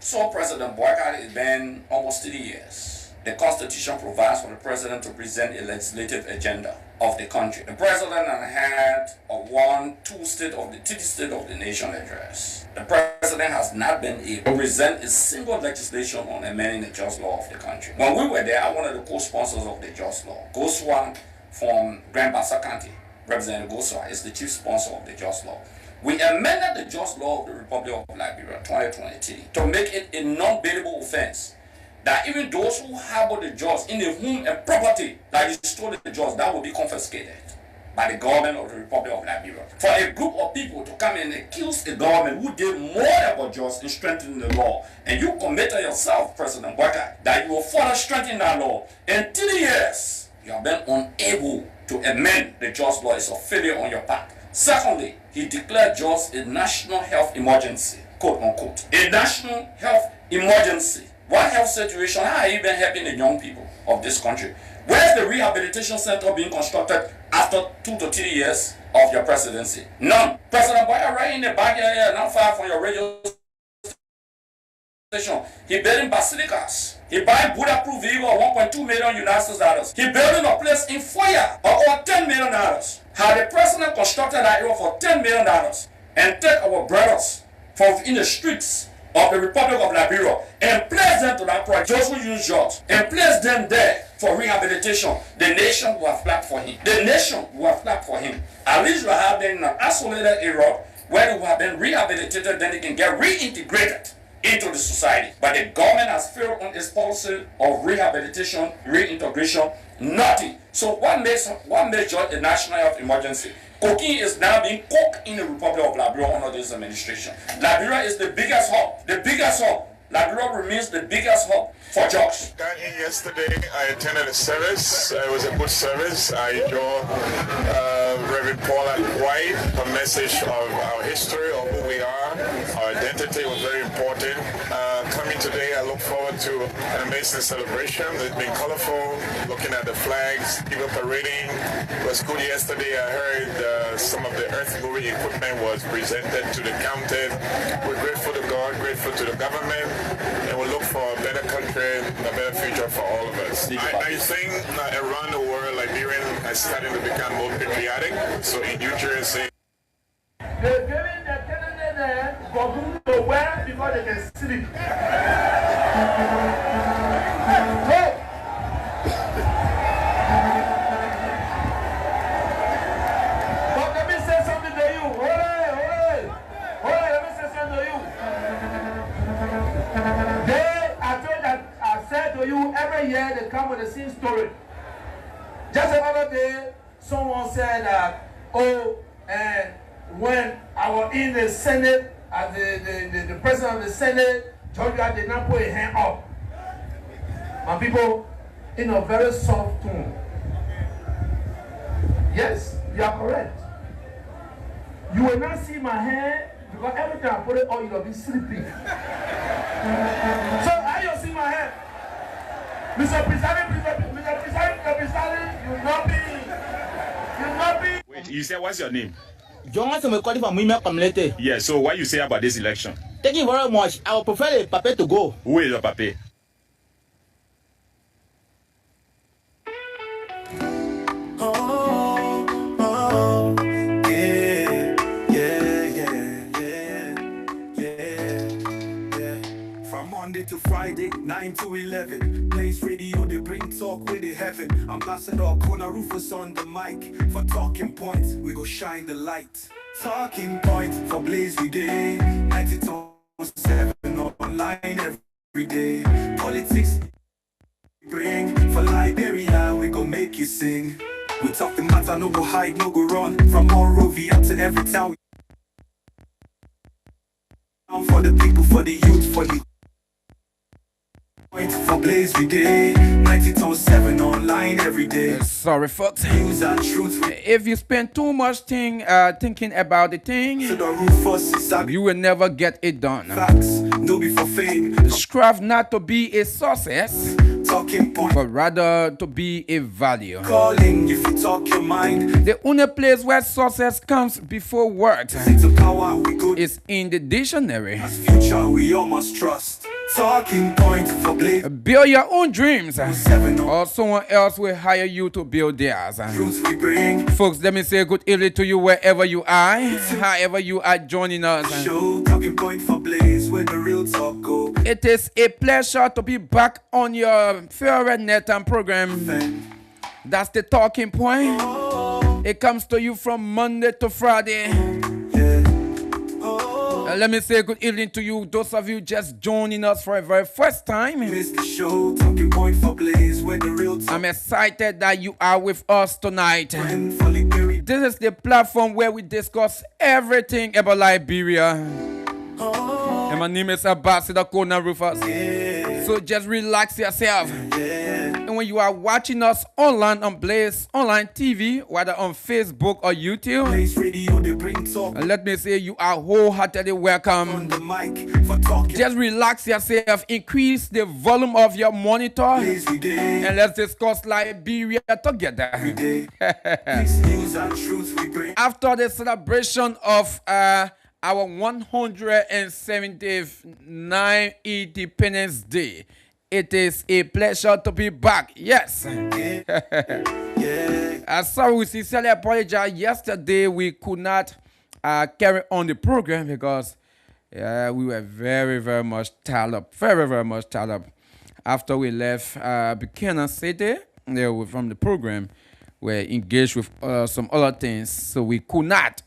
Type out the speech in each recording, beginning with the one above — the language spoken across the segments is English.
So President Boycott has been almost 3 years. The Constitution provides for the president to present a legislative agenda of the country. The president had a three state of the nation address. The president has not been able to present a single legislation on amending the just law of the country. When we were there, I was one of the co-sponsors of the just law. Goswan from Grand Bassa County, Representative Goswan, is the chief sponsor of the just law. We amended the just law of the Republic of Liberia 2023 to make it a non-bailable offense that even those who harbor the judge in the home and property that is stolen the judge, that will be confiscated by the government of the Republic of Liberia. For a group of people to come and accuse a government who did more than what just in strengthening the law, and you committed yourself, President Baka, that you will further strengthen that law. In 3 years, you have been unable to amend the just law. It's a failure on your part. Secondly, he declared just a national health emergency, quote unquote. A national health emergency. What health situation? How have you been helping the young people of this country? Where's the rehabilitation center being constructed after 2 to 3 years of your presidency? None. President Boyka, right in the back here, not far from your radio station, he building basilicas. He buying bulletproof vehicle of 1.2 million United States dollars. He building a place in Foya of over $10 million. Had the president constructed that area for $10 million and take our brothers from in the streets of the Republic of Liberia and place them to that project, those who use jobs, and place them there for rehabilitation, the nation will have clapped for him. The nation will have clapped for him. At least you have been in an isolated area where they will have been rehabilitated, then they can get reintegrated into the society. But the government has failed on its policy of rehabilitation, reintegration, nothing. So what makes a national health emergency? Cocaine is now being cooked in the Republic of Liberia under this administration. Liberia is the biggest hub. The biggest hub. Liberia remains the biggest hub for drugs. Got here yesterday. I attended a service. It was a good service. I enjoyed Reverend Paula White, a message of our history, of who we are. Our identity was very important. Coming today, I look forward to an amazing celebration. It's been colorful, looking at the flags, people parading. It was good yesterday. I heard some of the earth-moving equipment was presented to the county. We're grateful to God, grateful to the government, and we look for a better country, a better future for all of us. I think around the world, Liberian is starting to become more patriotic. So in New Jersey, they're giving the candidate there for whom to wear before they can sleep. But let me say something to you. Let me say something to you. I said to you, every year they come with the same story. Just the other day, someone said that, when I was in the Senate, as the president of the Senate, Georgia did not put a hand up. My people, in a very soft tone. Yes, you are correct. You will not see my hand because every time I put it on, you will be sleeping. So how you see my hand? Mr. President, you will not be. Wait, you said what's your name? John, some call from women community. Yeah, so what you say about this election? Thank you very much. I would prefer the paper to go. Who is the paper? To Friday, 9 to 11. Place radio, they bring talk with the heaven. Ambassador KONAH RUFUS on the mic. For talking points, we go shine the light. Talking points for Blaze we day. 92.7 online every day. Politics bring for Liberia, we go make you sing. We talk the matter, no go hide, no go run. From Monrovia to every town. For the people, for the youth, for the for Blaze we day, 90.7 online every day. Sorry folks, News and truth. if you spend too much thinking about the thing, To the RUFUS, you will never get it done. facts, no be for fame. Strive not to be a success, Talking talking point. but rather to be a value. Calling if you talk your mind. The only place where success comes before words It's a power we go. is in the dictionary. Future we all must trust. Talking point for Blaze. Build your own dreams, 7 or someone else will hire you to build theirs. truths we bring. Folks, let me say good evening to you wherever you are, however you are joining us. Show talking point for Blaze where the real talk go. It is a pleasure to be back on your favorite net and program. Then, That's the talking point. It comes to you from Monday to Friday. yeah. Let me say good evening to you, those of you just joining us for the very first time. Miss the show talking point for Blaze where the real talk. I'm excited that you are with us tonight. And fully buried. This is the platform where we discuss everything about Liberia. And my name is Ambassador KONAH Rufus. So just relax yourself. And when you are watching us online on Blaze Online TV, whether on Facebook or YouTube, Blaze radio they bring talk let me say you are wholeheartedly welcome. on the mic for talking. Just relax yourself, increase the volume of your monitor, Blaze we day. and let's discuss Liberia together. Day. Mixed news and truths we bring. After the celebration of our 179th Independence Day, it is a pleasure to be back. Yes. Sorry, we sincerely apologize. Yesterday we could not carry on the program because we were very, very much tied up. Very, very much tied up. After we left Buchanan City from the program, we were engaged with some other things. So we could not.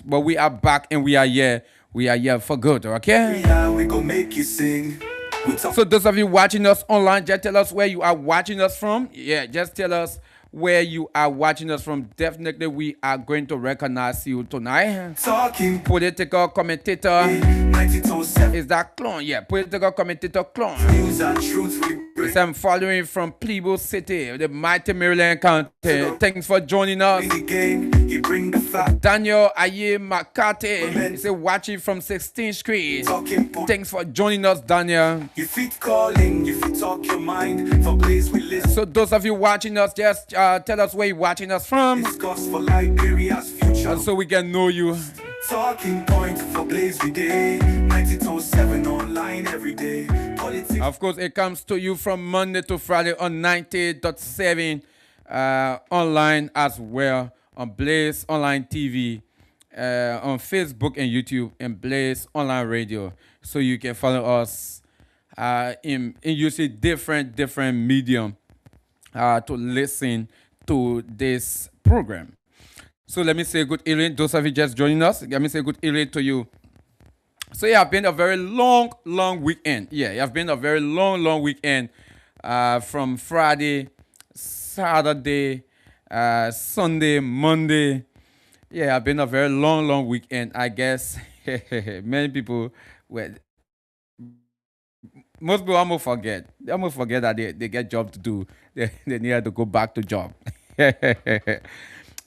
But we are back and we are here. We are here for good, okay? Yeah, we gon' make you sing. We talk So those of you watching us online, just tell us where you are watching us from. Yeah, just tell us where you are watching us from. Definitely, we are going to recognize you tonight. talking Political commentator 92.7 is that clone? Yeah, political commentator clone. news and truths we bring. I'm following from Plebo City, the mighty Maryland County. Thanks for joining us. In the game, he bring the fact. Daniel Aye McCarthy is watching from 16th Street. Talking point. Thanks for joining us, Daniel. You fit calling, you fit talk your mind. For Blaze we listen. So those of you watching us, just tell us where you're watching us from, Discuss for Liberia's future. so we can know you. Talking point for Blaze we day. 92.7 online every day. Politics. Of course, it comes to you from Monday to Friday on 90.7 online as well, on Blaze Online TV, on Facebook and YouTube, and Blaze Online Radio. So you can follow us in using different medium to listen to this program. So let me say good evening, those of you just joining us. Let me say good evening to you. So it has been a very long weekend. Yeah, it has been a very long weekend from Friday, Saturday, Sunday, Monday. Yeah, it has been a very long weekend. I guess many people were. Most people almost forget. They almost forget that they get job to do. They need to go back to job.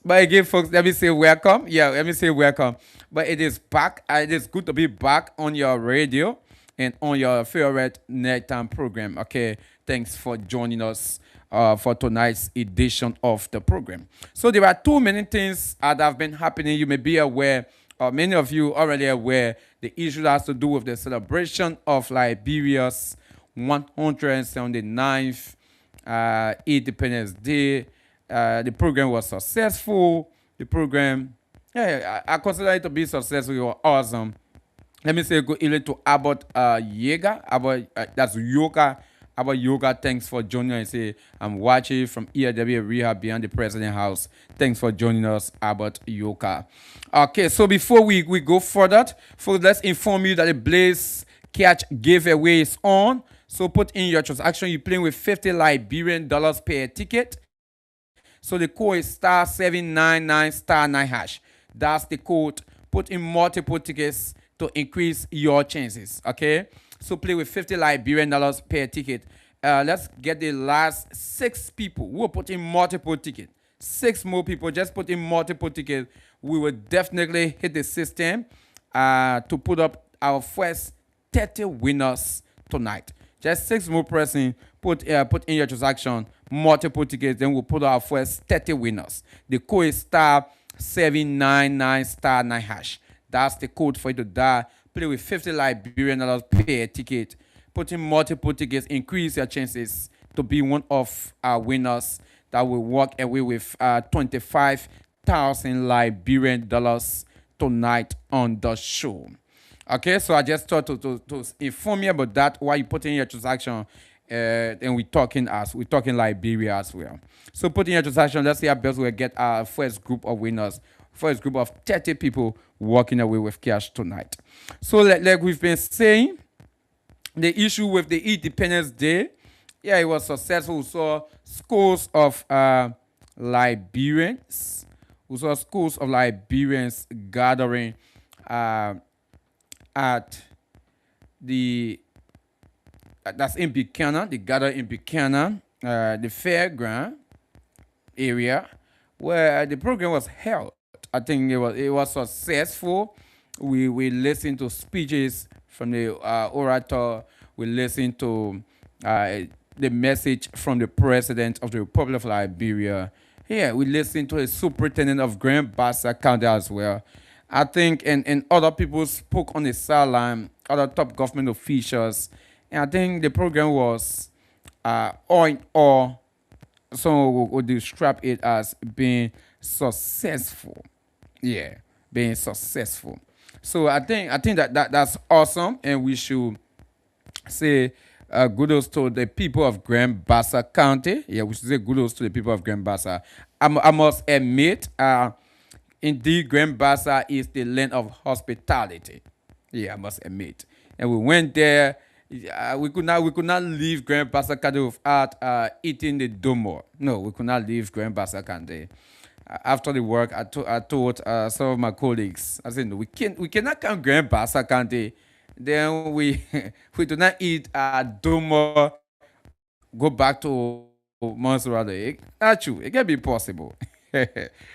But again, folks, let me say welcome. Yeah, let me say welcome. But it is back. It is good to be back on your radio and on your favorite nighttime program. Okay, thanks for joining us for tonight's edition of the program. So there are too many things that have been happening. You may be aware, or many of you already aware, the issue has to do with the celebration of Liberia's 179th Independence Day. The program was successful. The program, I consider it to be successful. It was awesome. Let me say good evening to Abbott Yeager. That's Yoga. Abbott Yoga, thanks for joining us. Say, I'm watching from ERW Rehab behind the President House. Thanks for joining us, Abbott Yoga. Okay, so before we go further, let's inform you that the Blaze Catch giveaway is on. So put in your transaction. You're playing with 50 Liberian dollars per ticket. So the code is *799*9#. That's the code. Put in multiple tickets to increase your chances. Okay. So play with 50 Liberian dollars per ticket. Let's get the last 6 people who will put in multiple tickets. 6 more people just put in multiple tickets. We will definitely hit the system to put up our first 30 winners tonight. Just 6 more person put in your transaction, multiple tickets, then we'll put our first 30 winners. The code is *799*9#. That's the code for you to dial. Play with $50 Liberian dollars per ticket. Put in multiple tickets, increase your chances to be one of our winners that will walk away with 25,000 Liberian dollars tonight on the show. Okay, so I just thought to inform you about that while you put in your transaction, and we're talking Liberia as well. So put in your transaction. Let's see how best we'll get our first group of winners, first group of 30 people walking away with cash tonight. So like we've been saying, the issue with the Independence Day, yeah, it was successful. We saw schools of Liberians. We saw schools of Liberians gathering at the that's in Buchanan. They gathered in Buchanan, the fairground area where the program was held. I think it was successful. We listened to speeches from the orator. We listened to the message from the president of the Republic of Liberia. Yeah, we listened to the superintendent of Grand Bassa County as well. I think and other people spoke on the sideline, other top government officials. And I think the program was all in all, so we would describe it as being successful. Yeah, being successful. So I think that's awesome, and we should say kudos to the people of Grand Bassa County. Yeah, we should say kudos to the people of Grand Bassa. I must admit, indeed, Grand Bassa is the land of hospitality. Yeah, I must admit. And we went there. We could not leave Grand Bassa County without eating the domo. No, we could not leave Grand Bassa County. After the work, I told some of my colleagues, I said, no, we cannot come Grand Bassa County. Then we do not eat domo, go back to Montserrat. Not true. It can be possible.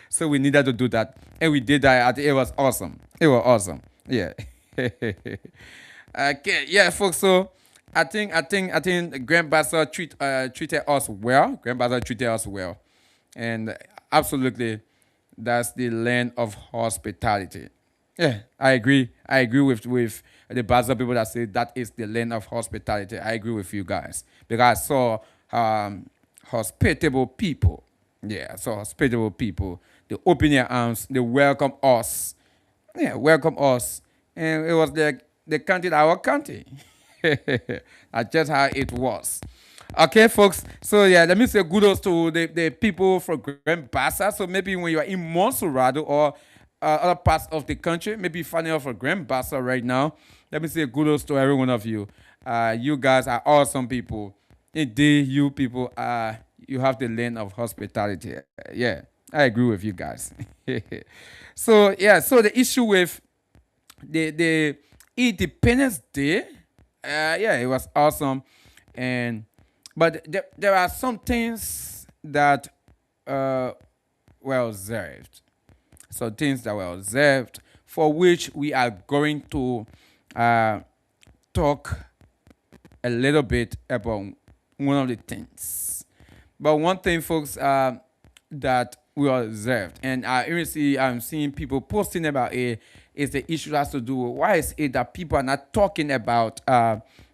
So we needed to do that, and we did that. I think it was awesome. It was awesome. Yeah. Okay. Yeah, folks. So I think Grand Bassa treated us well. Grand Bassa treated us well, and absolutely, that's the land of hospitality. Yeah, I agree. I agree with the Bassa people that say that is the land of hospitality. I agree with you guys because I saw hospitable people. Yeah, I saw hospitable people. They open their arms. They welcome us. Yeah, welcome us. And it was like they counted our country. That's just how it was. Okay, folks. So yeah, let me say kudos to the people from Grand Bassa. So maybe when you are in Montserrat or other parts of the country, maybe finding out from Grand Bassa right now, let me say kudos to every one of you. You guys are awesome people. Indeed, you people you have the land of hospitality. Yeah, I agree with you guys. So yeah, so the issue with the Independence Day, yeah, it was awesome, but there are some things that were observed. So things that were observed for which we are going to talk a little bit about one of the things. But one thing, folks, that we observed, and I'm seeing people posting about it, is the issue that has to do with why is it that people are not talking about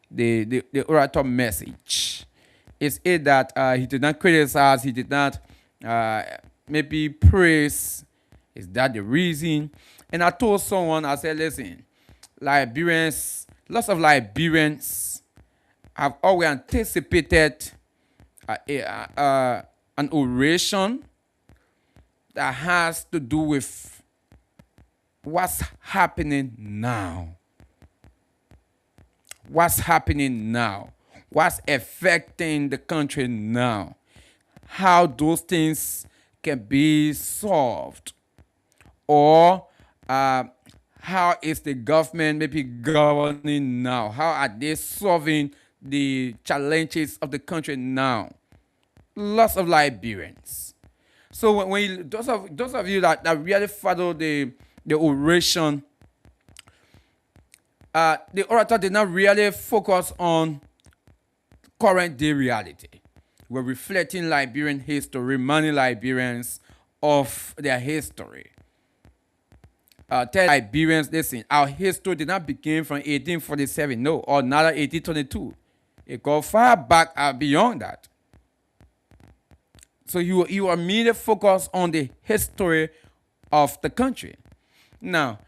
the orator message? Is it that he did not criticize, he did not maybe praise? Is that the reason? And I told someone, I said, listen, Liberians, lots of Liberians have always anticipated an oration that has to do with what's happening now. What's happening now? What's affecting the country now? How those things can be solved? Or how is the government maybe governing now? How are they solving the challenges of the country now? Lots of Liberians. So when those of you that really follow the oration, the orator did not really focus on current day reality. We're reflecting Liberian history, reminding Liberians of their history. Tell Liberians, listen, our history did not begin from 1847, no, or neither 1822. It goes far back beyond that. So you are merely focused on the history of the country. Now,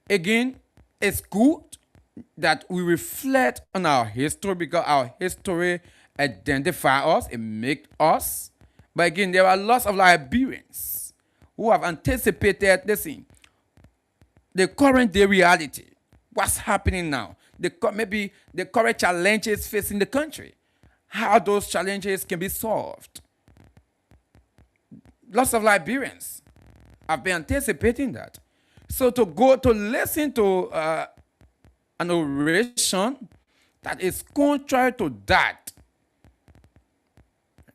again, it's good that we reflect on our history because our history identifies us, it makes us. But again, there are lots of Liberians who have anticipated, listen, the current day reality, what's happening now, maybe the current challenges facing the country, how those challenges can be solved. Lots of Liberians have been anticipating that. So to go to listen to an oration that is contrary to that,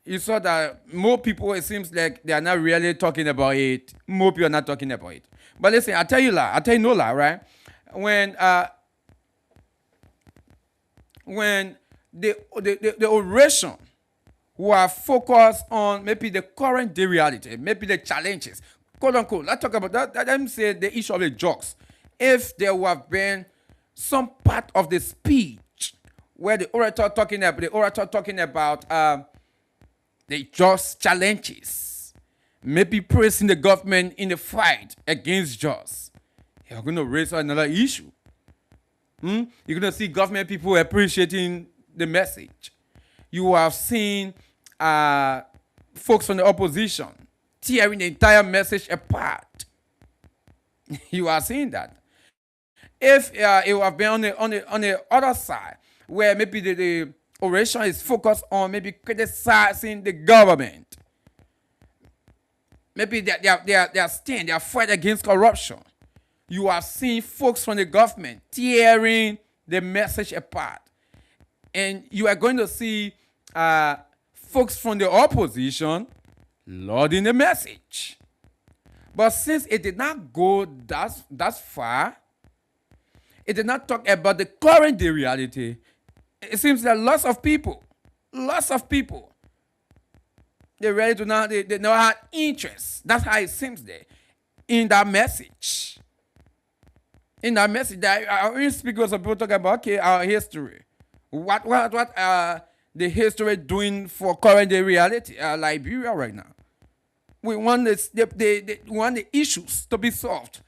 you saw that more people, it seems like they are not really talking about it. More people are not talking about it. But listen, I tell you no lie, right? When the oration who are focused on maybe the current day reality, maybe the challenges, quote unquote, let's talk about that. Let me say the issue of the jokes. If there would have been some part of the speech where the orator talking about the just challenges, maybe praising the government in the fight against drugs, you're going to raise another issue. You're going to see government people appreciating the message. You have seen folks from the opposition tearing the entire message apart. You are seeing that. If it would have been on the other side, where maybe the oration is focused on maybe criticizing the government, maybe their stand, their fight against corruption, you are seeing folks from the government tearing the message apart. And you are going to see folks from the opposition lauding the message. But since it did not go that far, it did not talk about the current day reality, it seems that lots of people, they really do not, they don't have interest. That's how it seems there, in that message. In that message, I only speak with some people talking about, okay, our history. What the history doing for current day reality, Liberia right now? We want the issues to be solved.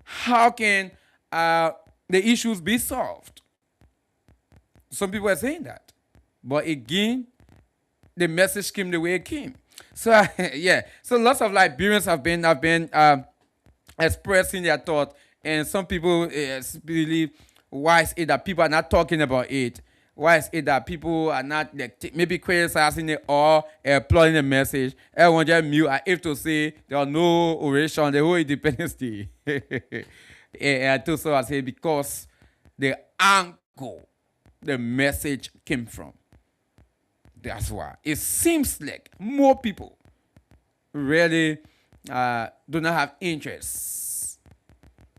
How can the issues be solved? Some people are saying that, but again, the message came the way it came. So yeah, so lots of Liberians have been expressing their thought, and some people believe, why is it that people are not talking about it? Why is it that people are not maybe criticizing it or applauding the message? Everyone just mute. I have to say there are no oration the whole Independence Day. And I told so I say because the angle the message came from. That's why it seems like more people really do not have interest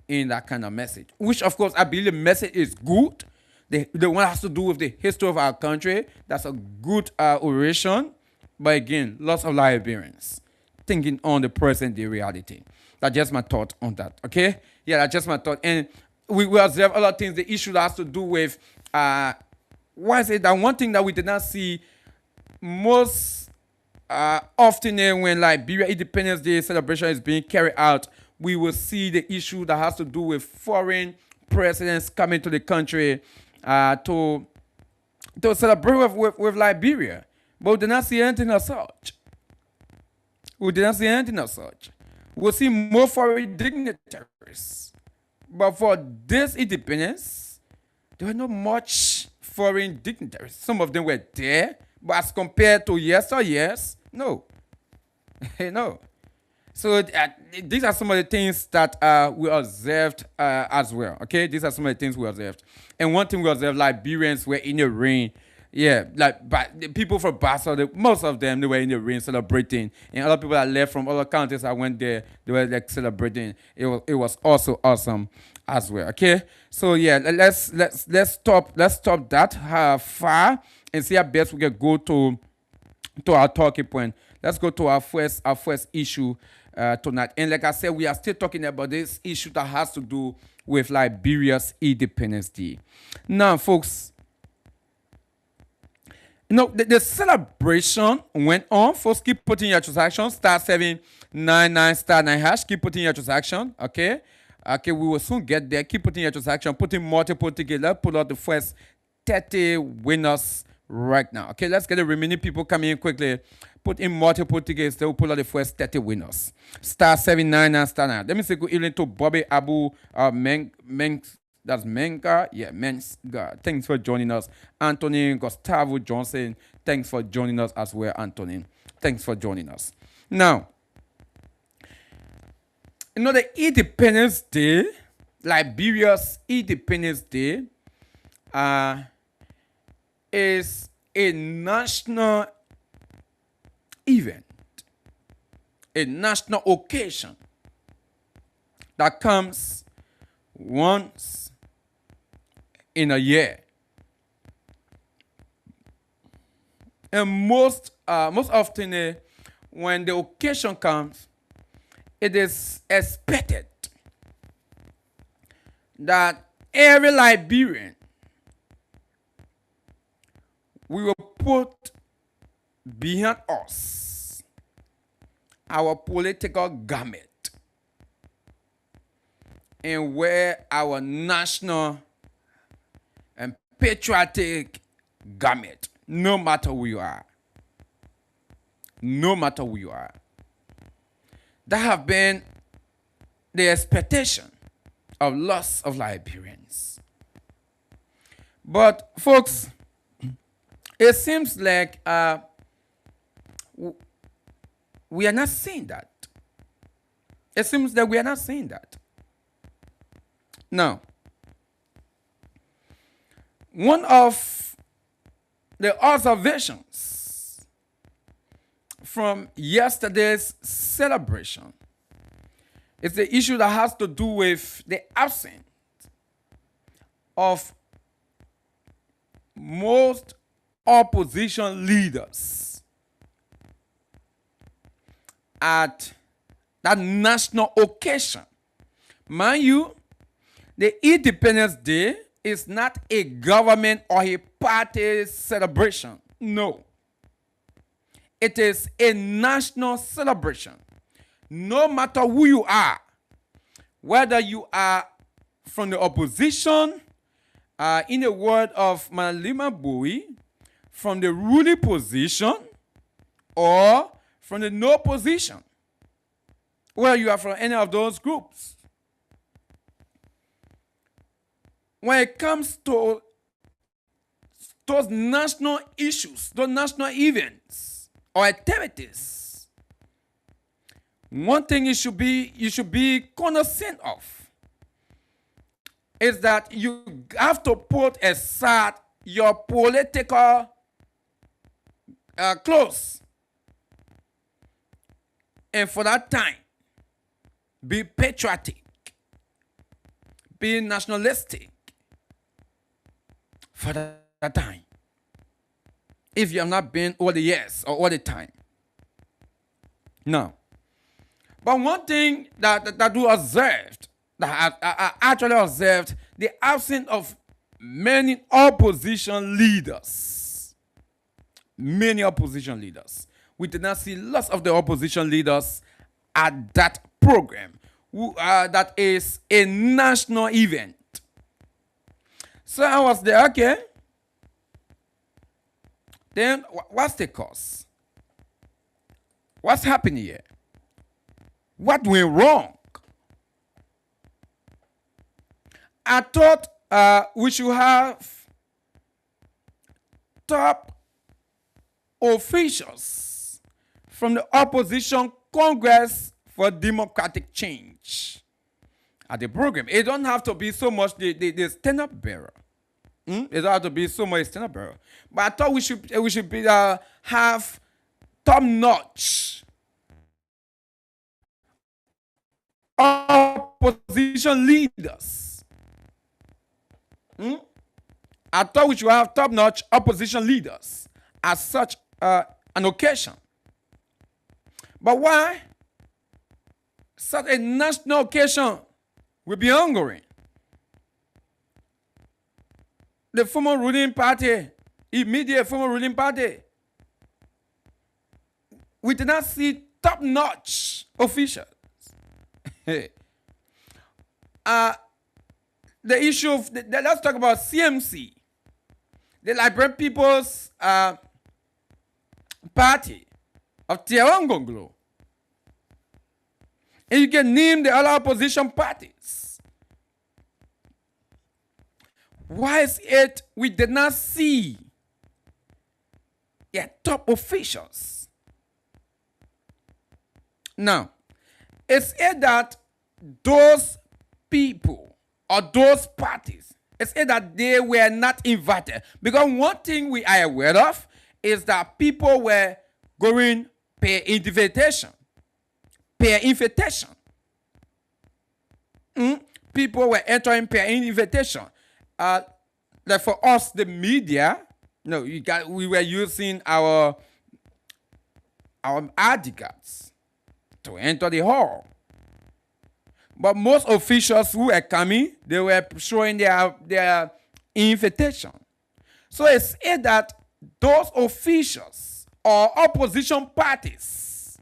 in that kind of message. Which, of course, I believe the message is good. The one has to do with the history of our country. That's a good oration. But again, lots of Liberians thinking on the present day reality. That's just my thought on that. Okay? Yeah, that's just my thought. And we observe other things. The issue that has to do with why is it that one thing that we did not see most often when Liberia Independence Day celebration is being carried out, we will see the issue that has to do with foreign presidents coming to the country to celebrate with Liberia. But we did not see anything of such. We'll see more foreign dignitaries. But for this independence, there were not much foreign dignitaries. Some of them were there, but as compared to years, no. No. So these are some of the things that we observed as well. Okay, these are some of the things we observed. And one thing we observed, Liberians were in the rain. Yeah, but the people from Basel, most of them, they were in the rain celebrating. And other people that left from other countries that went there, they were like celebrating. It was also awesome as well. Okay, so yeah, let's stop that far and see how best we can go to our talking point. Let's go to our first issue tonight. And like I said, we are still talking about this issue that has to do with Liberia's Independence Day. Now, folks, the celebration went on. Folks, keep putting your transactions. *799 *9#. Keep putting your transaction. Okay. Okay, we will soon get there. Keep putting your transaction. Putting multiple tickets. Let's pull out the first 30 winners right now. Okay, let's get the remaining people coming in quickly. Put in multiple tickets. They will pull out the first 30 winners. *799 *9. Let me say good evening to Bobby Abu that's Menga. Yeah, Menga. Thanks for joining us. Anthony Gustavo Johnson. Thanks for joining us as well, Anthony. Thanks for joining us. Now, the Independence Day, Liberia's Independence Day, is a national event, a national occasion that comes once in a year. And most often, when the occasion comes, it is expected that every Liberian we will put behind us our political garment and wear our national and patriotic garment, no matter who you are. No matter who you are. That have been the expectation of lots of Liberians. But folks, it seems like we are not seeing that. It seems that we are not seeing that. Now, one of the observations from yesterday's celebration is the issue that has to do with the absence of most opposition leaders at that national occasion. Mind you, the Independence Day is not a government or a party celebration. No. It is a national celebration. No matter who you are, whether you are from the opposition, in the word of Malima Bowie, from the ruling position, or from the no position, whether you are from any of those groups. When it comes to those national issues, those national events or activities, one thing you should be cognizant of is that you have to put aside your political clothes, and for that time, be patriotic, be nationalistic for that time. If you have not been all the years or all the time. No. But one thing that we observed, that I actually observed, the absence of many opposition leaders. Many opposition leaders. We did not see lots of the opposition leaders at that program. That is a national event. So I was there, okay. Then what's the cause? What's happening here? What went wrong? I thought we should have top officials from the opposition Congress for Democratic Change at the program. It don't have to be so much the stand-up bearer. It don't have to be so much stand-up bearer. But I thought we should be have top-notch opposition leaders I thought we should have top-notch opposition leaders at such an occasion. But why such a national occasion will be ongoing? The former ruling party, immediate former ruling party, we did not see top-notch officials. The issue of, let's talk about CMC, the Liberian People's Party of Tiawangonglo. And you can name the other opposition parties. Why is it we did not see their top officials? Now, it's it that those people or those parties, it's it that they were not invited. Because one thing we are aware of is that people were going per invitation. Per invitation. People were entering per invitation. Like for us, the media, we were using our ID cards to enter the hall. But most officials who were coming, they were showing their invitation. So it's it that those officials or opposition parties,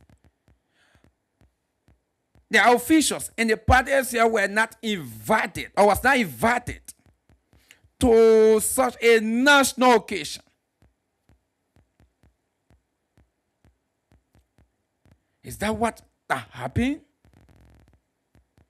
the officials in the parties here were not invited or was not invited to such a national occasion. Is that what happened?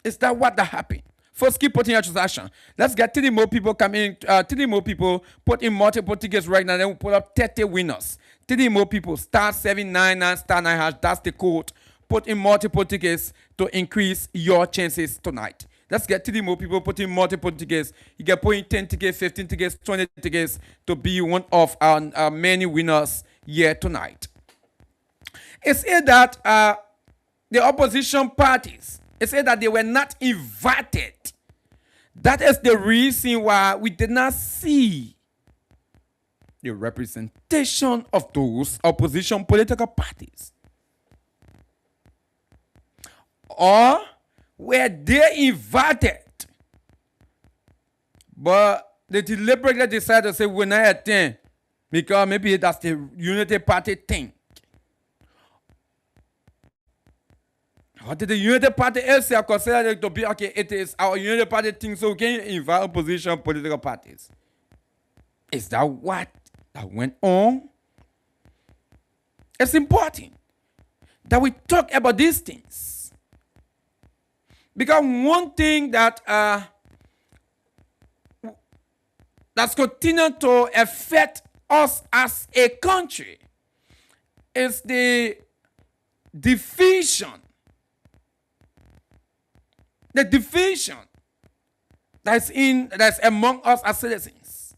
Is that what happened? First, keep putting your transaction. Let's get 3 more people coming. 3 more people put in multiple tickets right now. Then we'll put up 30 winners. 3 more people. Star 799 star 9 hash. That's the code. Put in multiple tickets to increase your chances tonight. Let's get 3 more people put in multiple tickets. You can put in 10 tickets, 15 tickets, 20 tickets to be one of our many winners here tonight. It's it that the opposition parties, it's it that they were not invited. That is the reason why we did not see the representation of those opposition political parties. Or were they invited, but they deliberately decided to say we're not attend because maybe that's the Unity Party thing. Or did the Unity Party also consider it to be, okay, it is our Unity Party thing, so we can invite opposition political parties? Is that what that went on? It's important that we talk about these things. Because one thing that that's continued to affect us as a country is the division. The division that's among us as citizens.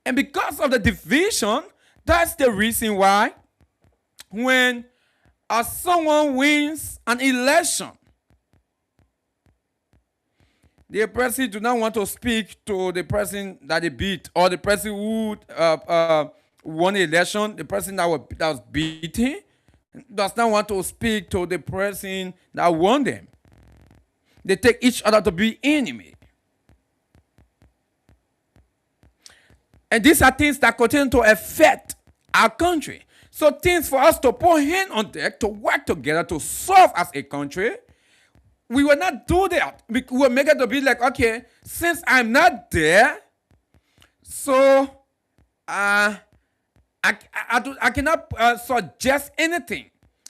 And because of the division, that's the reason why when someone wins an election, the person do not want to speak to the person that they beat, or the person who won the election, the person that was beaten, does not want to speak to the person that won them. They take each other to be enemy. And these are things that continue to affect our country. So things for us to put hand on deck, to work together, to solve as a country, we will not do that. We will make it to be like, okay, since I'm not there, so I cannot suggest anything.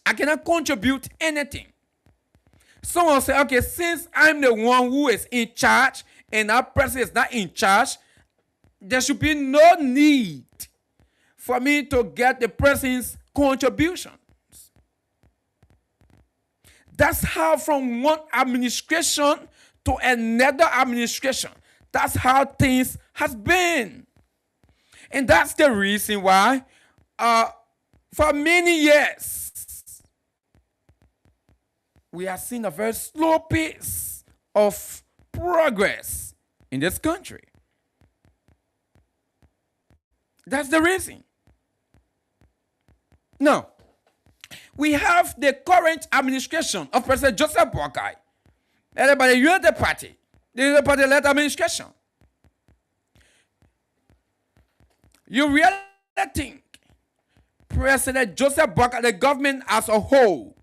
I cannot contribute anything. Someone will say, okay, since I'm the one who is in charge and that person is not in charge, there should be no need for me to get the person's contributions. That's how from one administration to another administration, that's how things has been. And that's the reason why for many years, we have seen a very slow pace of progress in this country. That's the reason. Now, we have the current administration of President Joseph Boakai, led by the United Party, the United Party-led administration. You really think President Joseph Boakai, the government as a whole,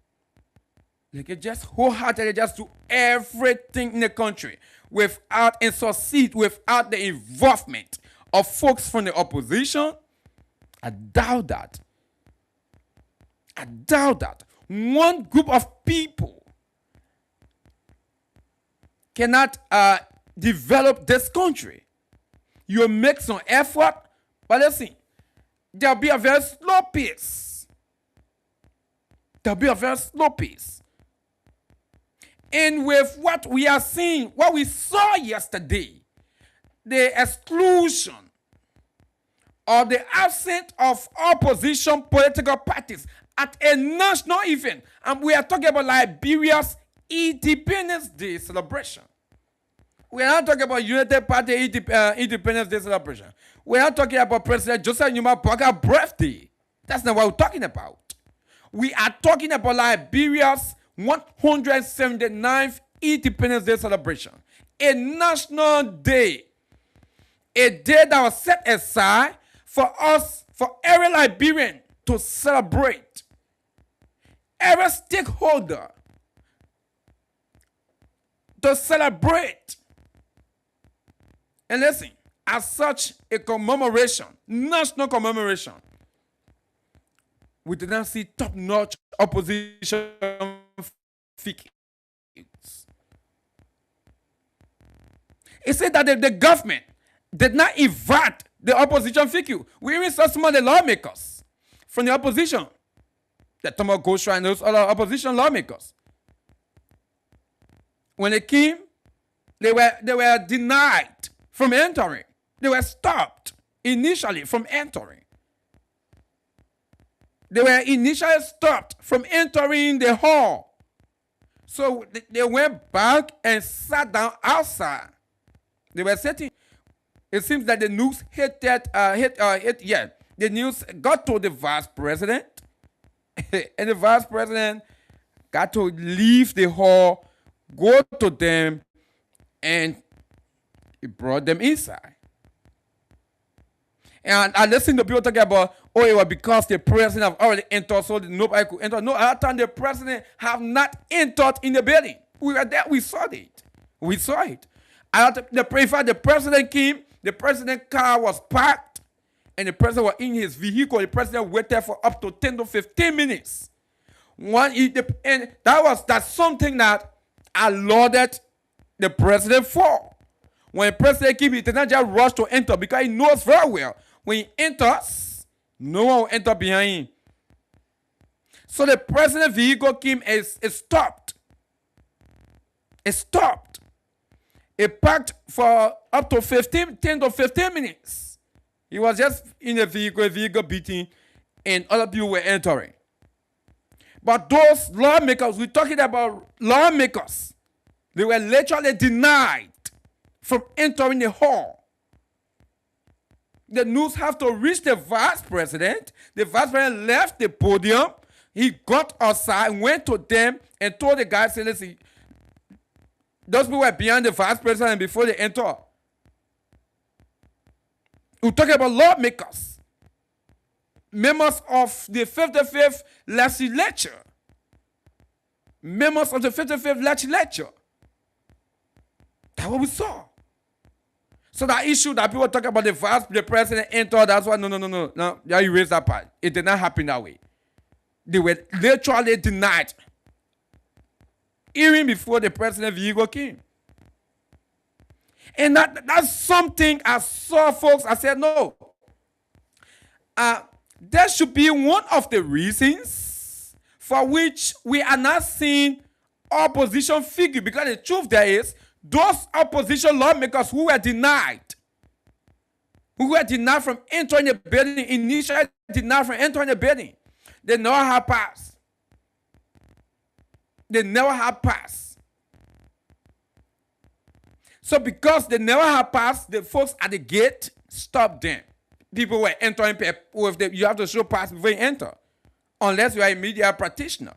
they can just wholeheartedly just do everything in the country without and succeed without the involvement of folks from the opposition? I doubt that. I doubt that. One group of people cannot develop this country. You make some effort, but listen, there'll be a very slow pace. There'll be a very slow pace. And with what we are seeing, what we saw yesterday, the exclusion or the absence of opposition political parties at a national event, and we are talking about Liberia's Independence Day celebration. We are not talking about United Party Independence Day celebration. We are not talking about President Joseph Numa Boakai's birthday. That's not what we're talking about. We are talking about Liberia's 179th Independence Day celebration. A national day. A day that was set aside for us, for every Liberian to celebrate. Every stakeholder to celebrate. And listen, as such a commemoration, national commemoration, we did not see top-notch opposition figures. It said that the government did not invite the opposition figure. We even saw some of the lawmakers from the opposition, the Thomas Gosha and those other opposition lawmakers. When they came, they were denied from entering. They were stopped initially from entering. They were initially stopped from entering the hall. So they went back and sat down outside. They were sitting. It seems that the news the news got to the vice president, and the vice president got to leave the hall, go to them, and he brought them inside. And I listened to people talking about, oh, it was because the president have already entered, so nobody could enter. No, at that time the president have not entered in the building. We were there, we saw it. We saw it. The president came, the president's car was parked, and the president was in his vehicle. The president waited for up to 10 to 15 minutes. And that's something that I lauded the president for. When the president came, he did not just rush to enter because he knows very well when he enters, no one will enter behind him. So the president's vehicle came and it stopped. It stopped. It parked for up to 10 to 15 minutes. He was just in a vehicle beating, and other people were entering. But those lawmakers, we're talking about lawmakers, they were literally denied from entering the hall. The news have to reach the vice president. The vice president left the podium. He got outside, went to them, and told the guys, listen, those people were behind the vice president before they enter. We're talking about lawmakers, members of the 55th legislature, members of the 55th legislature. That's what we saw. So that issue that people talk about the president entered, that's why, no, yeah, you raised that part. It did not happen that way. They were literally denied even before the president's vehicle came. And that's something I saw, folks. I said, no. That should be one of the reasons for which we are not seeing opposition figure. Because the truth there is, those opposition lawmakers who were denied from entering the building, initially denied from entering the building, they never have passed. They never have passed. So because they never have passed, the folks at the gate stopped them. people were entering you have to show pass before you enter, unless you are a media practitioner.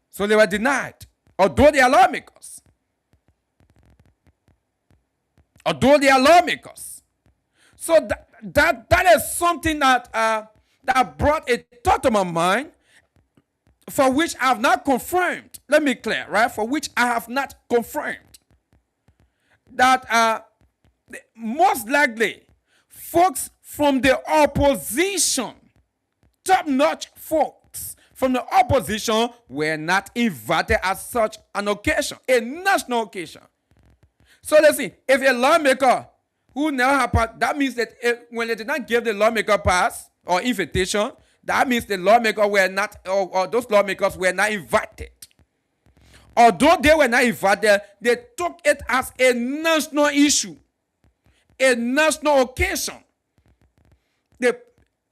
So they were denied, although they are lawmakers. Although they are lawmakers. So that is something that that brought a thought to my mind, for which I have not confirmed. Let me clear, right? For which I have not confirmed. That most likely folks from the opposition, top-notch folks from the opposition, were not invited at such an occasion, a national occasion. So let's see, if a lawmaker who never had passed, that means that when they did not give the lawmaker pass or invitation, that means the lawmaker were not, or those lawmakers were not invited. Although they were not invited, they took it as a national issue, a national occasion.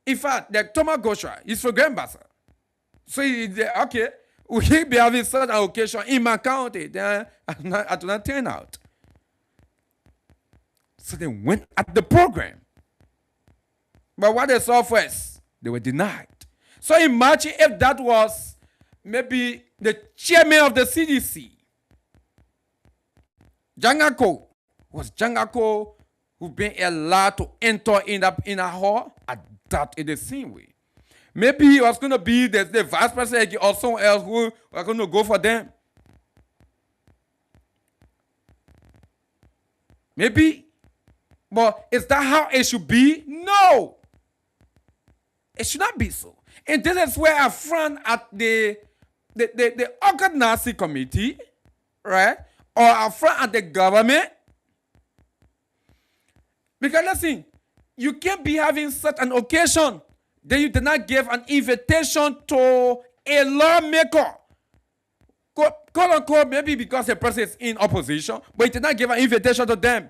In fact, the Thomas Gosha is for grandmaster. So okay, we be having such an occasion in my county. Then I do not turn out. So they went at the program. But what they saw first, they were denied. So imagine if that was maybe the chairman of the CDC. Jangako. Was Jangako who been allowed to enter in a hall? I doubt it the same way. Maybe he was going to be the vice president or someone else who was going to go for them. Maybe. But is that how it should be? No. It should not be so. And this is where I frown at the organizing committee, right? Or I frown at the government. Because listen, you can't be having such an occasion, then you did not give an invitation to a lawmaker. Quote unquote, maybe because the person is in opposition, but you did not give an invitation to them.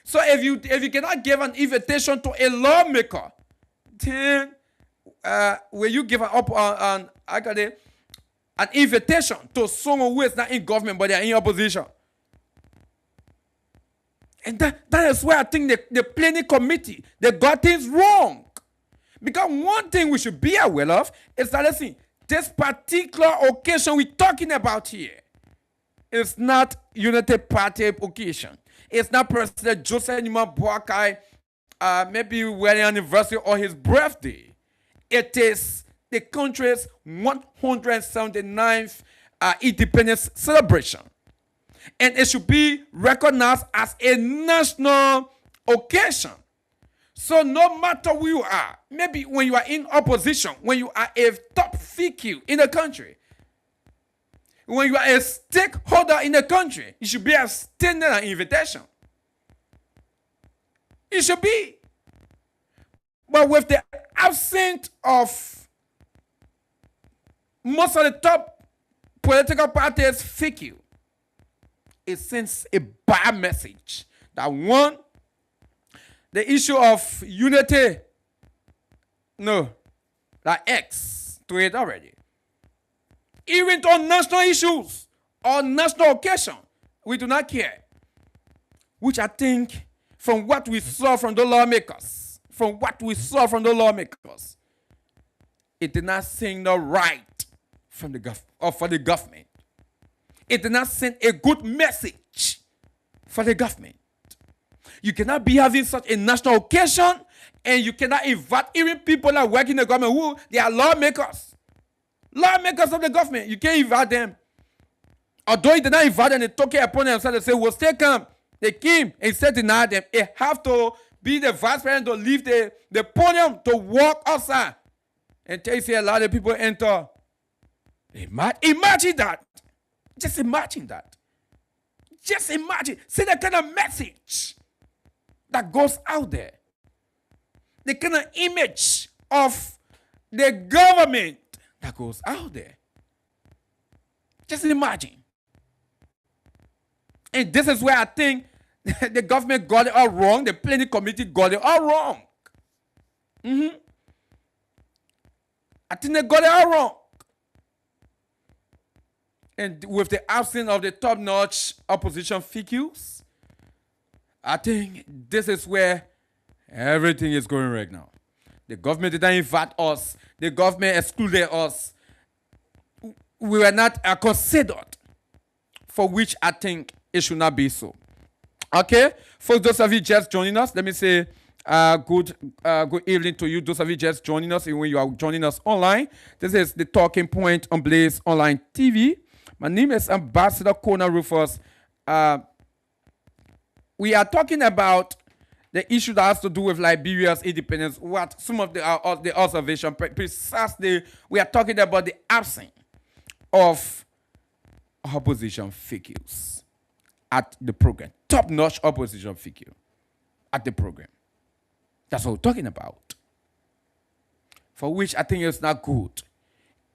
So if you cannot give an invitation to a lawmaker, then will you give an invitation to someone who is not in government but they are in opposition? And that is where I think the planning committee, they got things wrong. Because one thing we should be aware of is that, listen, this particular occasion we're talking about here is not Unity Party occasion. It's not President Joseph Nima Boakai, maybe wedding anniversary or his birthday. It is the country's 179th independence celebration. And it should be recognized as a national occasion. So no matter who you are, maybe when you are in opposition, when you are a top figure in the country, when you are a stakeholder in the country, you should be extended an invitation. It should be. But with the absence of most of the top political parties figure, it sends a bad message that one, the issue of unity, that X to it already. Even on national issues or national occasion, we do not care. Which I think, from what we saw from the lawmakers, it did not signal right from the for the government. It did not send a good message for the government. You cannot be having such a national occasion and you cannot invite even people that work in the government who they are lawmakers. Lawmakers of the government. You can't invite them. Although you did not invite them, they took it upon themselves and say, we'll still come. They came and said deny them. They have to be the vice president to leave the podium to walk outside. And they say a lot of people enter. Imagine that. Just imagine that. Just imagine. See the kind of message that goes out there. The kind of image of the government that goes out there. Just imagine. And this is where I think the government got it all wrong. The planning committee got it all wrong. I think they got it all wrong. And with the absence of the top-notch opposition figures, I think this is where Everything is going right now. The government didn't invite us. The government excluded us. We were not considered, for which I think it should not be so. Okay, for those of you just joining us, let me say good evening to you. Those of you just joining us, when you are joining us online, this is the Talking Point on Blaze Online TV. My name is Ambassador KONAH RUFUS. We are talking about the issue that has to do with Liberia's independence. What some of the observation precisely, we are talking about the absence of opposition figures at the program. Top-notch opposition figure at the program. That's what we're talking about. For which I think it's not good.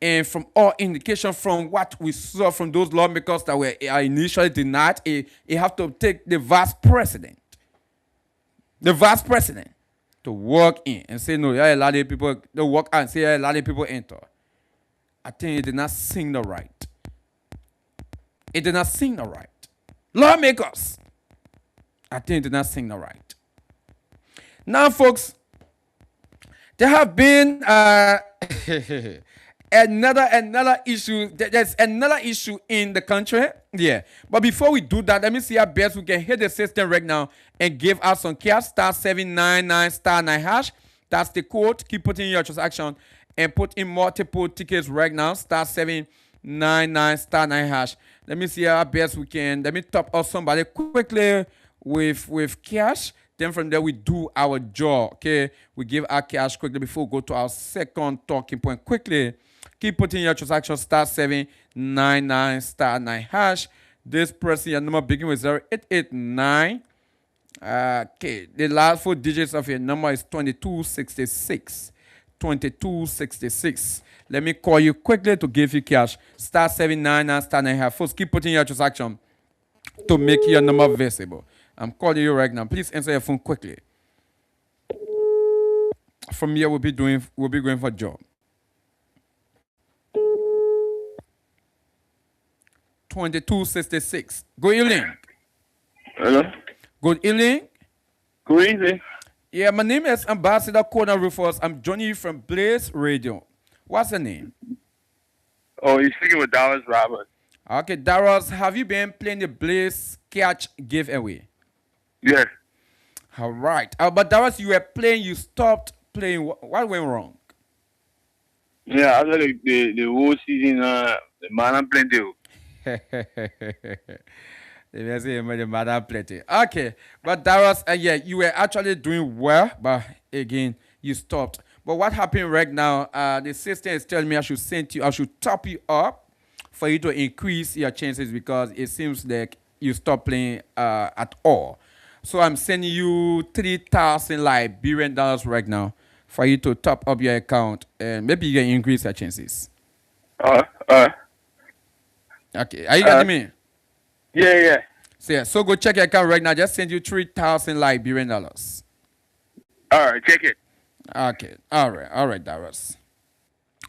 And from all indication from what we saw from those lawmakers that were initially denied, it have to take the vice president to walk in and say, no, there are a lot of people, they walk out and say a lot of people enter. I think it did not sing the right. It did not sing the right. Lawmakers, I think it did not sing the right. Now, folks, there have been another issue. There's another issue in the country. Yeah. But before we do that, let me see how best we can hit the system right now and give us some cash. *799*9#. That's the code. Keep putting in your transaction and put in multiple tickets right now. *799*9#. Let me see how best we can. Let me top up somebody quickly with cash. Then from there we do our job. Okay. We give our cash quickly before we go to our second talking point. Quickly. Keep putting your transaction *799*9#. This person, your number begin with 0889. Okay, the last 4 digits of your number is 2266. 2266. Let me call you quickly to give you cash. *799*9#. First, keep putting your transaction to make your number visible. I'm calling you right now. Please answer your phone quickly. From here, we'll be going for job. 2266. Good evening. Hello. Good evening. Good evening. Yeah, my name is Ambassador KONAH RUFUS. I'm joining you from Blaze Radio. What's the name? Oh, you're speaking with Dallas Roberts. Okay, Darius, have you been playing the Blaze Catch giveaway? Yes. All right. But Darius, you were playing, you stopped playing. What went wrong? Yeah, after the whole season, the man I'm playing too. Okay, but Darius, yeah, you were actually doing well, but again, you stopped. But what happened right now? The system is telling me I should top you up for you to increase your chances because it seems like you stopped playing at all. So I'm sending you 3,000 Liberian dollars right now for you to top up your account and maybe you can increase your chances. Okay, are you getting me? Yeah. So go check your account right now. Just send you 3,000 Liberian dollars. All right, check it. Okay, all right, Darius.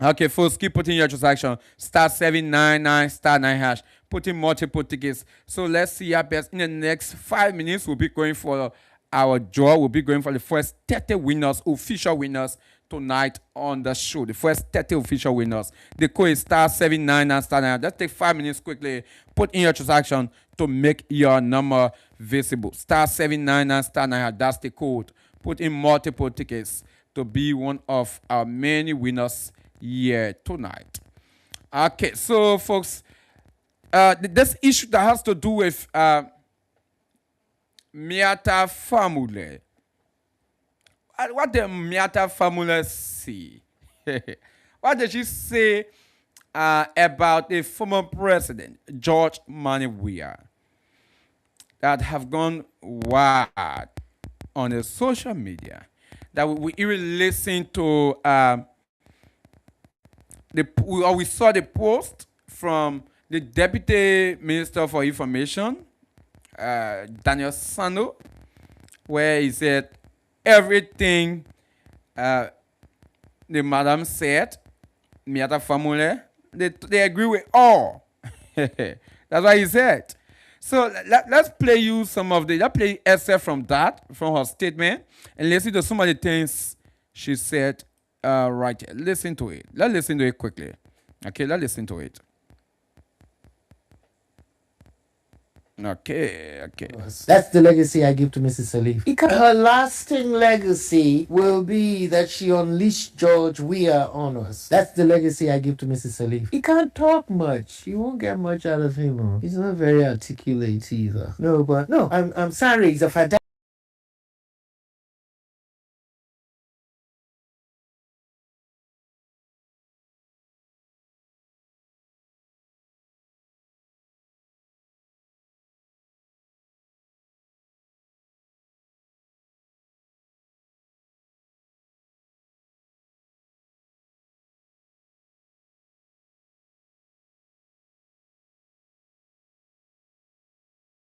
Okay, folks, keep putting your transaction. *799*9#. Put in multiple tickets. So let's see our best. In the next 5 minutes, we'll be going for our draw. We'll be going for the first 30 winners, official winners tonight on the show. The first 30 official winners. The code is *799*9#. Just take 5 minutes quickly. Put in your transaction to make your number visible. *799*9#. That's the code. Put in multiple tickets to be one of our many winners here tonight. Okay, so folks, this issue that has to do with Miata family. What the Miata family see? What did she say about the former president, George Maniwea, that have gone wild on the social media? That we even listen to we saw the post from the Deputy Minister for Information, Daniel Sano, where he said everything the madam said, Miata family, they agree with all. That's what he said. So let's play you some of the, let's play excerpt from that, from her statement, and listen to some of the things she said right here. Listen to it. Let's listen to it quickly. Okay, let's listen to it. Okay. That's the legacy I give to Mrs. Salif. Her lasting legacy will be that she unleashed George Weah on us. That's the legacy I give to Mrs. Salif. He can't talk much. You won't get much out of him. Oh. He's not very articulate either. No, I'm sorry. He's a fantastic.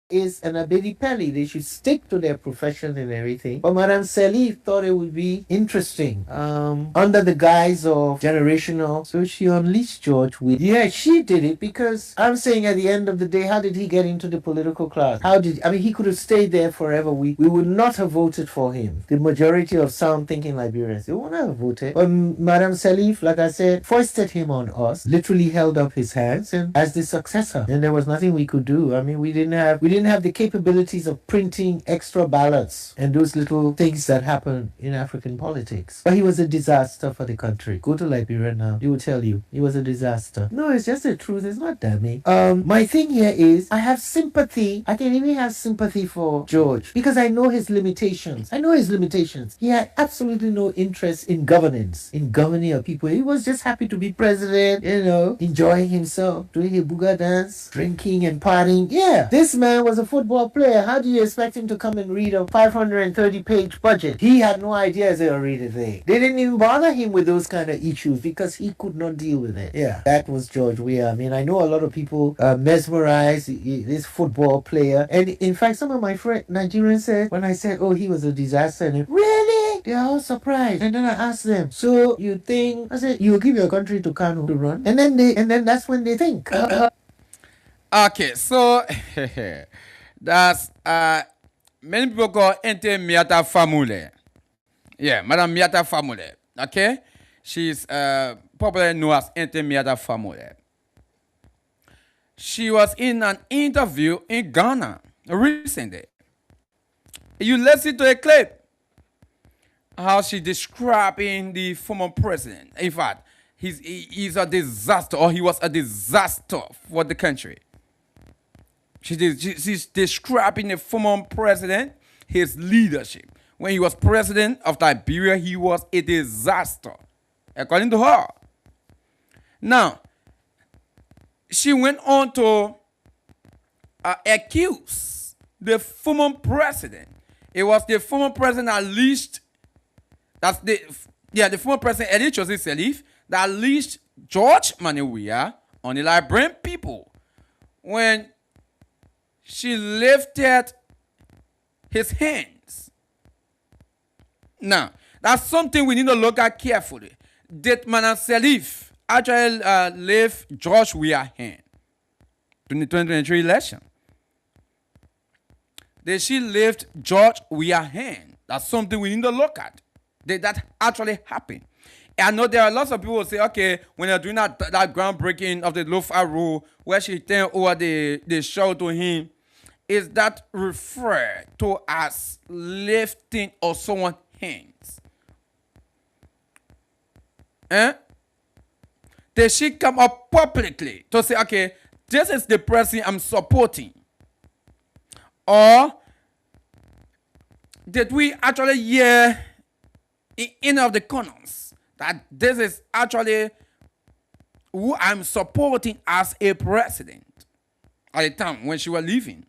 Is an Abedi Pelly. They should stick to their profession and everything. But Madame Salif thought it would be interesting. Under the guise of generational. So she unleashed George with. Yeah, she did it because I'm saying at the end of the day, how did he get into the political class? He could have stayed there forever. We would not have voted for him. The majority of sound thinking Liberians, they would not have voted. But Madame Salif, like I said, foisted him on us, literally held up his hands and as the successor. And there was nothing we could do. I mean, we didn't have the capabilities of printing extra ballots and those little things that happen in African politics. But he was a disaster for the country. Go to Liberia now. They will tell you he was a disaster. No, it's just the truth. It's not dummy. My thing here is I have sympathy. I can even have sympathy for George because I know his limitations. He had absolutely no interest in governance, in governing our people. He was just happy to be president, enjoying himself, doing a booga dance, drinking and partying. Yeah, this man was a football player. How do you expect him to come and read a 530-page budget? He had no idea as he'll read a thing. They didn't even bother him with those kind of issues because he could not deal with it. Yeah, that was George Weah. I mean, I know a lot of people mesmerized this football player. And in fact, some of my Nigerians said, when I said, oh, he was a disaster, and really? They are all surprised. And then I asked them, so you think, I said, you'll give your country to Kanu to run? And then that's when they think. Okay, so that's many people call Ente Miata Famule. Yeah, Madame Miata Famule. Okay, she's popularly known as Ente Miata Famule. She was in an interview in Ghana recently. You listen to a clip how she describing the former president. In fact, he's a disaster, or he was a disaster for the country. She's describing the former president, his leadership. When he was president of Liberia, he was a disaster, according to her. Now, she went on to accuse the former president. It was the former president that leashed, the former president, Elie Joseph Salif, that leashed George Weah on the Liberian people when she lifted his hands. Now, that's something we need to look at carefully. Did Madame Salif actually lift George Weah's hand in the 2023 election? Did she lift George Weah's hand? That's something we need to look at. Did that actually happen? I know there are lots of people who say, okay, when they're doing that groundbreaking of the Lofa rule, where she turned over the show to him, is that referred to as lifting of someone's hands? Did she come up publicly to say, okay, this is the person I'm supporting? Or did we actually hear in any of the corners that this is actually who I'm supporting as a president at the time when she was leaving?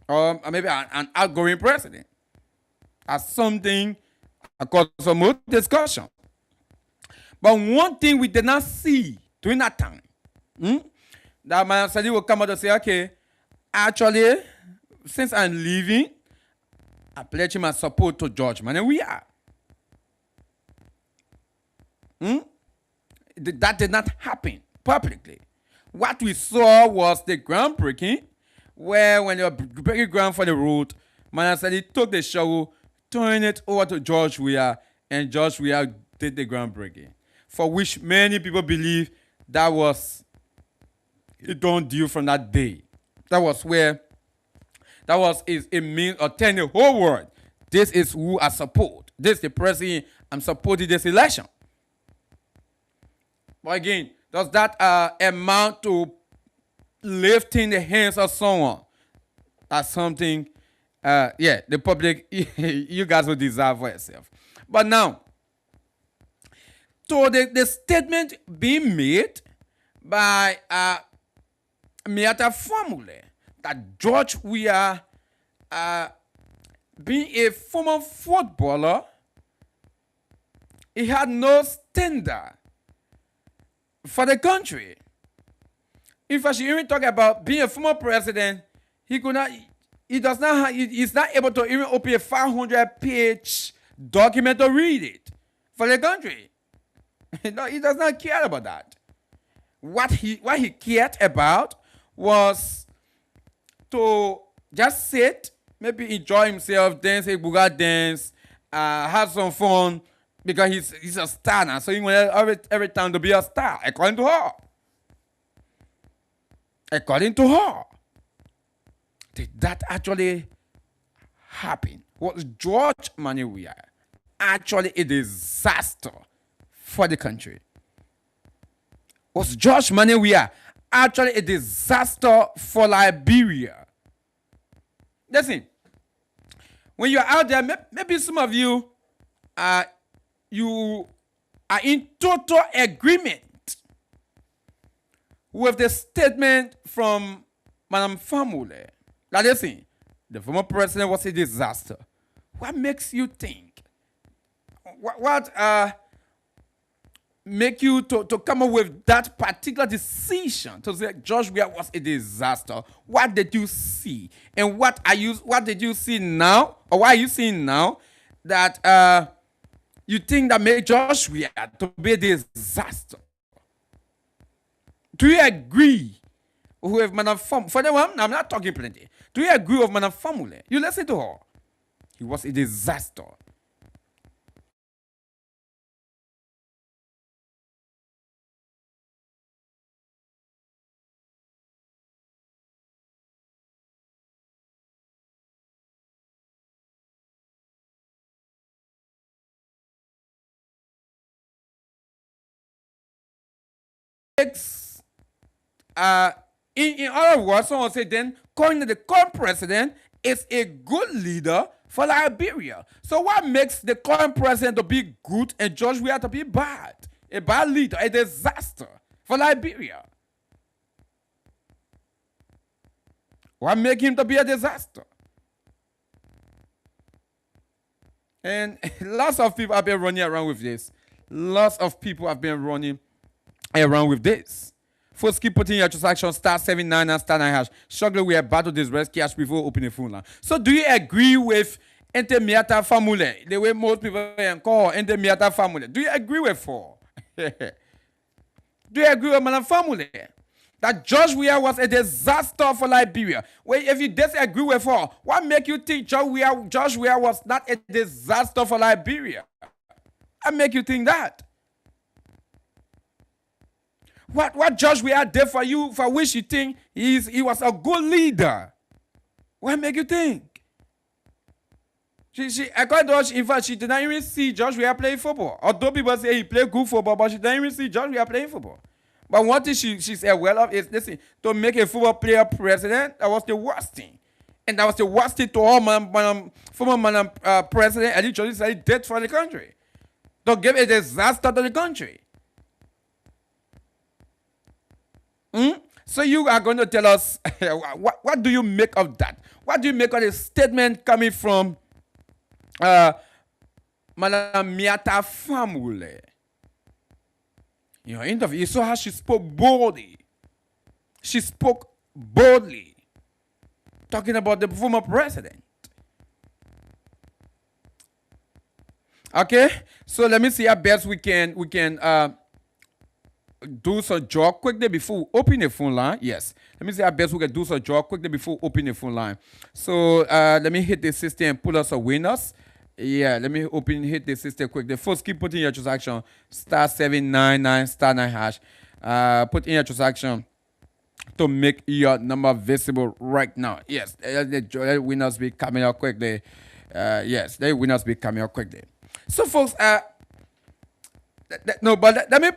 Or maybe an outgoing president, as something cause some more discussion. But one thing we did not see during that time, that Madame Salif will come out and say, okay, actually, since I'm leaving, I pledge my support to George Weah. That did not happen publicly. What we saw was the groundbreaking, where when they were breaking ground for the road, Madam said he took the shovel, turned it over to George Weah, and George Weah did the groundbreaking, for which many people believe that was a done deal from that day. That was it means of telling the whole world, this is who I support. This is the president I'm supporting this election. But again, does that amount to lifting the hands of someone? That's something, the public, you guys will decide for yourself. But now, so the statement being made by Miata Famule that George Weah, being a former footballer, he had no standard for the country. In fact, you even talk about being a former president, he's not able to even open a 500-page document to read it for the country. No, he does not care about that. What he cared about was to just sit, maybe enjoy himself, dance a booga dance, have some fun, because he's a star now. So he wanted every time to be a star, according to her. According to her. Did that actually happen? Was George Weah actually a disaster for the country? Was George Weah actually a disaster for Liberia? Listen, when you're out there, maybe some of you are in total agreement with the statement from Madame Famule. Now listen, the former president was a disaster. What makes you think? What make you to come up with that particular decision to say George Weah was a disaster? What did you see? And what did you see now? Or what are you seeing now that you think that made George Weah to be a disaster? Do you agree with Madame Famule? For the one, I'm not talking plenty. Do you agree with Madame Famule? You listen to her. He was a disaster. In other words, someone say then, calling the current president is a good leader for Liberia. So what makes the current president to be good and George Weah to be bad? A bad leader, a disaster for Liberia. What makes him to be a disaster? And lots of people have been running around with this. Lots of people have been running around with this. First, keep putting your transaction *79 and *9#. Struggle with a battle this rest cash before opening phone line. So, do you agree with Ente Miata Famule? The way most people call Ente Miata Famule. Do you agree with her? Do you agree with Madame Famule? That George Weah was a disaster for Liberia. Well, if you disagree with her, what make you think George Weah was not a disaster for Liberia? What make you think that? What George Weah did for you, for which you think he was a good leader? What make you think? According to her, in fact, she did not even see George Weah play football. Although people say he played good football, but she didn't even see George Weah playing football. But one thing she said well of is, listen, to make a football player president, that was the worst thing. And that was the worst thing to all former president, and he said he did for the country. To give a disaster to the country. So you are going to tell us, what do you make of that? What do you make of the statement coming from Madame Miata Famule? In your interview, you saw how she spoke boldly. She spoke boldly, talking about the former president. Okay, so let me see how best we can do some job quickly before we open the phone line. Yes. Let me see how best we can do some job quickly before we open the phone line. So let me hit the system and pull us a winners. Yeah, let me hit the system quickly. First, keep putting your transaction *799 *9#. Put in your transaction to make your number visible right now. Yes, the winners be coming out quickly. Yes, the winners be coming out quickly. So, folks, no, but let me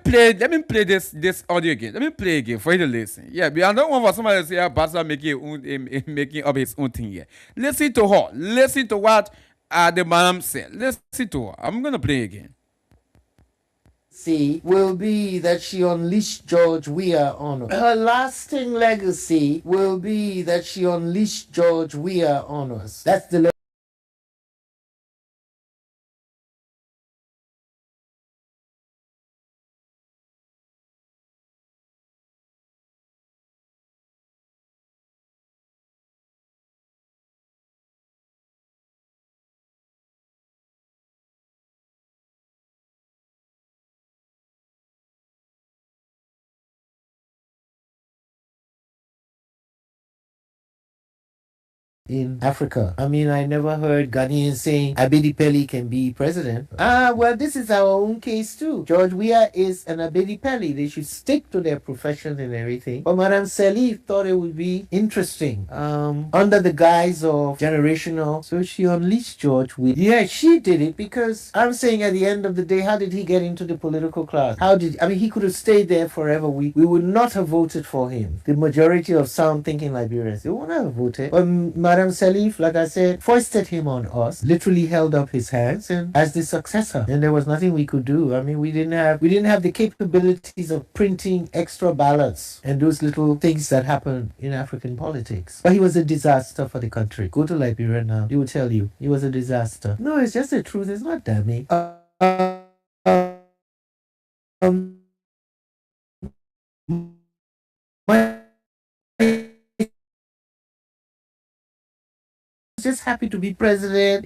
play this audio again. Let me play again for you to listen. Yeah, but I don't want for somebody to say, Pastor making up his own thing here. Listen to her. Listen to what the madam said. Listen to her. I'm gonna play again. Will be that she unleashed George Weah on us. Her lasting legacy will be that she unleashed George Weah on us. That's the in Africa. I mean, I never heard Ghanaians saying Abedi Pele can be president. Well, this is our own case too. George Weah is an Abedi Pele. They should stick to their profession and everything. But Madame Salif thought it would be interesting. Under the guise of generational, so she unleashed George Weah. Yeah, she did it because I'm saying at the end of the day, how did he get into the political class? He could have stayed there forever. We would not have voted for him. The majority of sound thinking Liberians, they would not have voted. But Madame Salif, like I said, foisted him on us, literally held up his hands and as the successor. And there was nothing we could do. I mean, we didn't have the capabilities of printing extra ballots and those little things that happen in African politics. But he was a disaster for the country. Go to Liberia now. He will tell you he was a disaster. No, it's just the truth. It's not damning. Just happy to be president,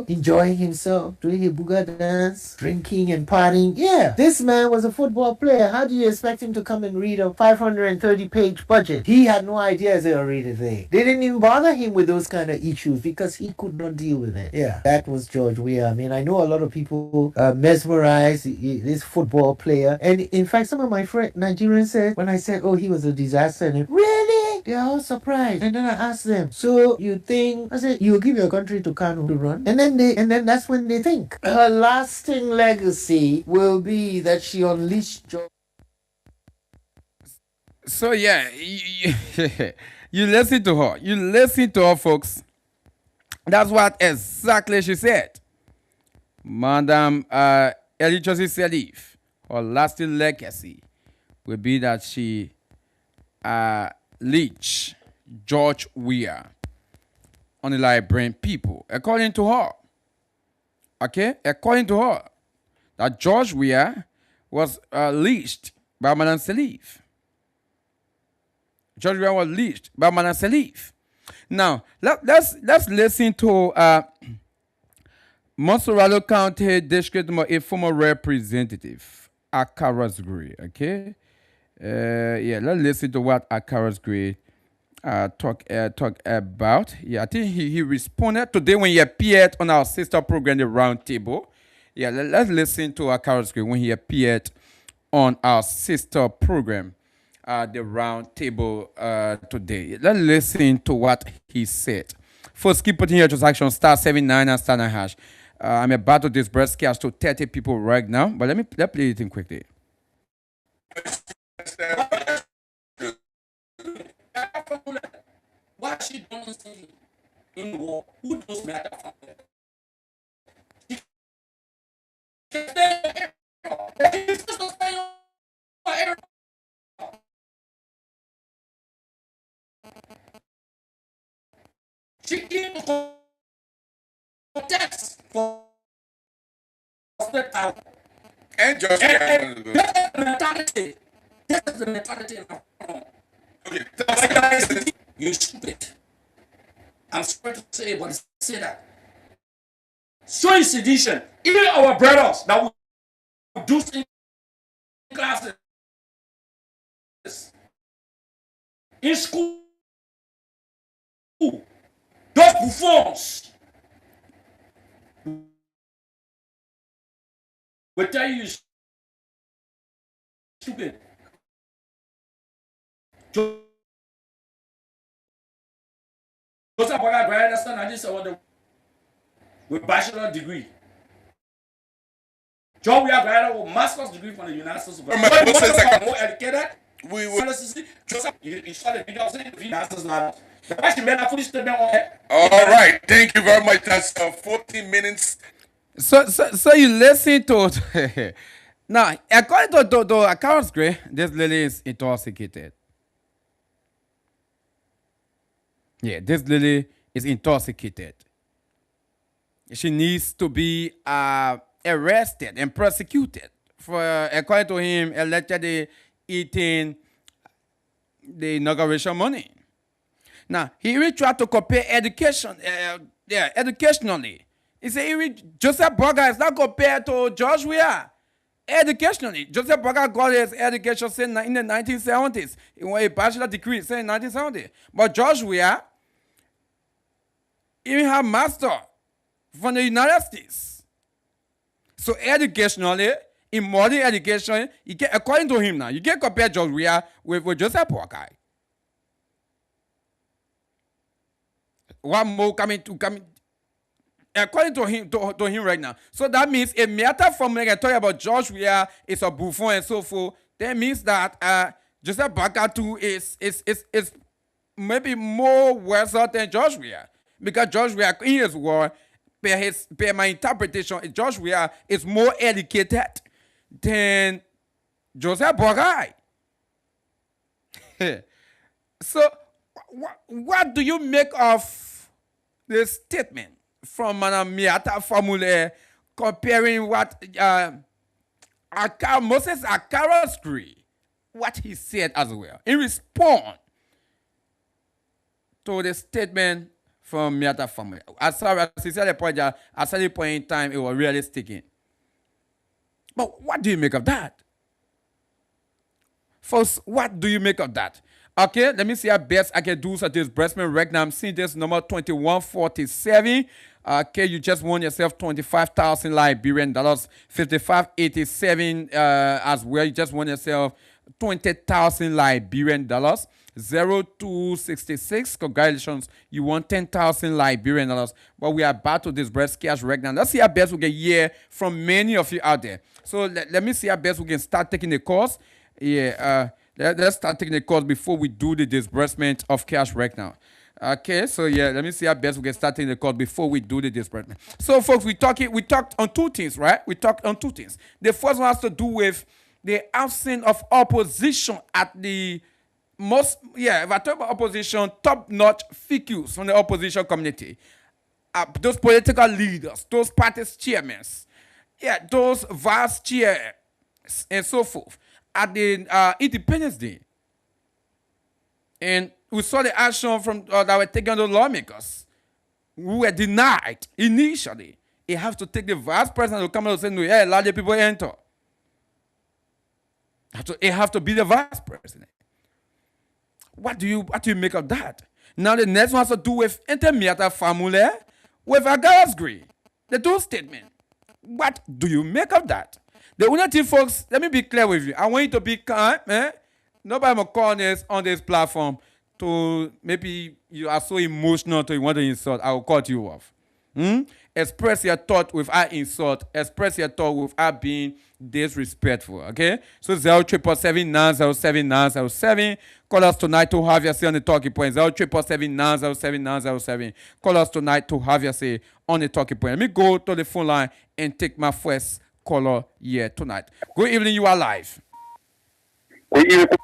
enjoying himself, doing a booga dance, drinking and partying. Yeah, this man was a football player. How do you expect him to come and read a 530-page budget? He had no idea they were reading thing. They didn't even bother him with those kind of issues because he could not deal with it. Yeah, that was George Weah. I mean, I know a lot of people mesmerized this football player. And in fact, some of my friends, Nigerians said, when I said, oh, he was a disaster, and really? They're all surprised. And then I asked them, so you think, I said, you give your country to KONAH to run? And then that's when they think. Her lasting legacy will be that she unleashed George. So yeah, you listen to her. You listen to her, folks. That's what exactly she said. Madam Elichosi Salif, her lasting legacy will be that she leech George Weah on the Liberian people, according to her. Okay? According to her, that George Weah was leashed by Madame Salif. George Weah was leashed by Madame Salif. Now, let's listen to Montserrat County District a former representative, Akaras Gray. Okay? Let's listen to what Akaras Gray talk about. Yeah, I think he responded today when he appeared on our sister program, the Round Table. Yeah, let's listen to Akaras Gray when he appeared on our sister program, the Round Table today. Let's listen to what he said. First, keep putting your transaction *79 and *9#. I'm about to disburse cash to 30 people right now, but let's play it in quickly. Why she don't stay in the war? Who knows matter from that? She came to protest for that out. And just That's the mentality. That's the mentality now. Okay. You're stupid. I'm sorry to say, but say that. So is sedition. Even our brothers that will do things in classes in school. Those buffoons will tell you stupid. Joseph Boga graduated with bachelor degree. John, we are graduated with master's degree from the United States of America. More educated. We will. Joseph, you started the master's now. All right, thank you very much. That's 14 minutes. So you listen to now, according to accounts, Gray, this lady is intoxicated. Yeah, this lady is intoxicated. She needs to be arrested and prosecuted for, according to him, allegedly eating the inauguration money. Now, he even tried to compare education, educationally. He said, Joseph Boga is not compared to George Weah. Educationally, Joseph Boga got his education in the 1970s. He won a bachelor degree in 1970. But George Weah even have master from the United States. So educationally, in modern education, you can, according to him now, you can't compare George Weah with Joseph Boga. One more coming, according to him right now. So that means a meta formula can talk about George Weah is a buffon and so forth. That means that Joseph Boga too is maybe more worse than George Weah. Because George Weah, in his word, per my interpretation, George Weah is more educated than Joseph Boga. So what do you make of this statement from Madam Miata Famule comparing what Moses Akarosgri, what he said as well, in response to the statement from Miata Famule? As he said at the point in time, it was really sticking. But what do you make of that? First, what do you make of that? Okay, let me see how best I can do such disbursement right now. I'm seeing this number 2147. Okay, you just won yourself 25,000 Liberian dollars, 5587 as well. You just won yourself 20,000 Liberian dollars. 0266. Congratulations, you won 10,000 Liberian dollars. But we are about to disburse cash right now. Let's see how best we can hear from many of you out there. So let me see how best we can start taking the course. Yeah, let's start taking the course before we do the disbursement of cash right now. Okay, so yeah, let me see how best we can start taking the course before we do the disbursement. So folks, we talked on two things, right? We talked on two things. The first one has to do with the absence of opposition at the most, if I talk about opposition, top-notch figures from the opposition community. Those political leaders, those parties chairmen, those vice chairs, and so forth. At the Independence Day. And we saw the action from that were taken on the lawmakers who were denied initially. It has to take the vice president to come out and say, no, allow the people enter. It has to be the vice president. What do you make of that? Now the next one has to do with Intermiata Famule with Agarosgri. The two statements. What do you make of that? The only thing, folks, let me be clear with you. I want you to be calm. Nobody will call this on this platform to maybe you are so emotional to you want to insult. I will cut you off. Express your thought without insult. Express your thought without being disrespectful. Okay? So 0777907. Call us tonight to have your say on the talking point. 0777907. Call us tonight to have your say on the talking point. Let me go to the phone line and take my first caller here tonight. Good evening, you are live. Good evening.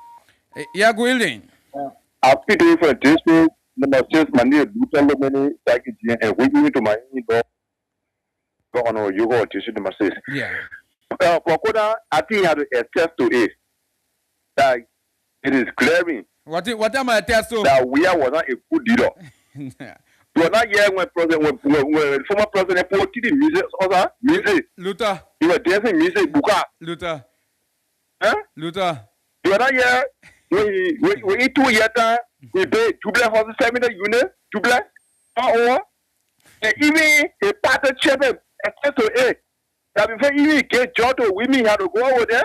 Yeah, good evening. I'll speak to you for this week. The sales money, many package, and we give it to my go on you go to the masses. Yeah. For KONAH, I think I have to attest to it. That it is glaring. What am I attest to? That we was not a good leader. You are not here when former president put the music, music. Luther. You were dancing music, Buka. Luther. Huh? Luther. You are not here we eat 2 years, we pay double for the seminar unit, double, or even a partnership, except to A. That before you get job to women have to go over there.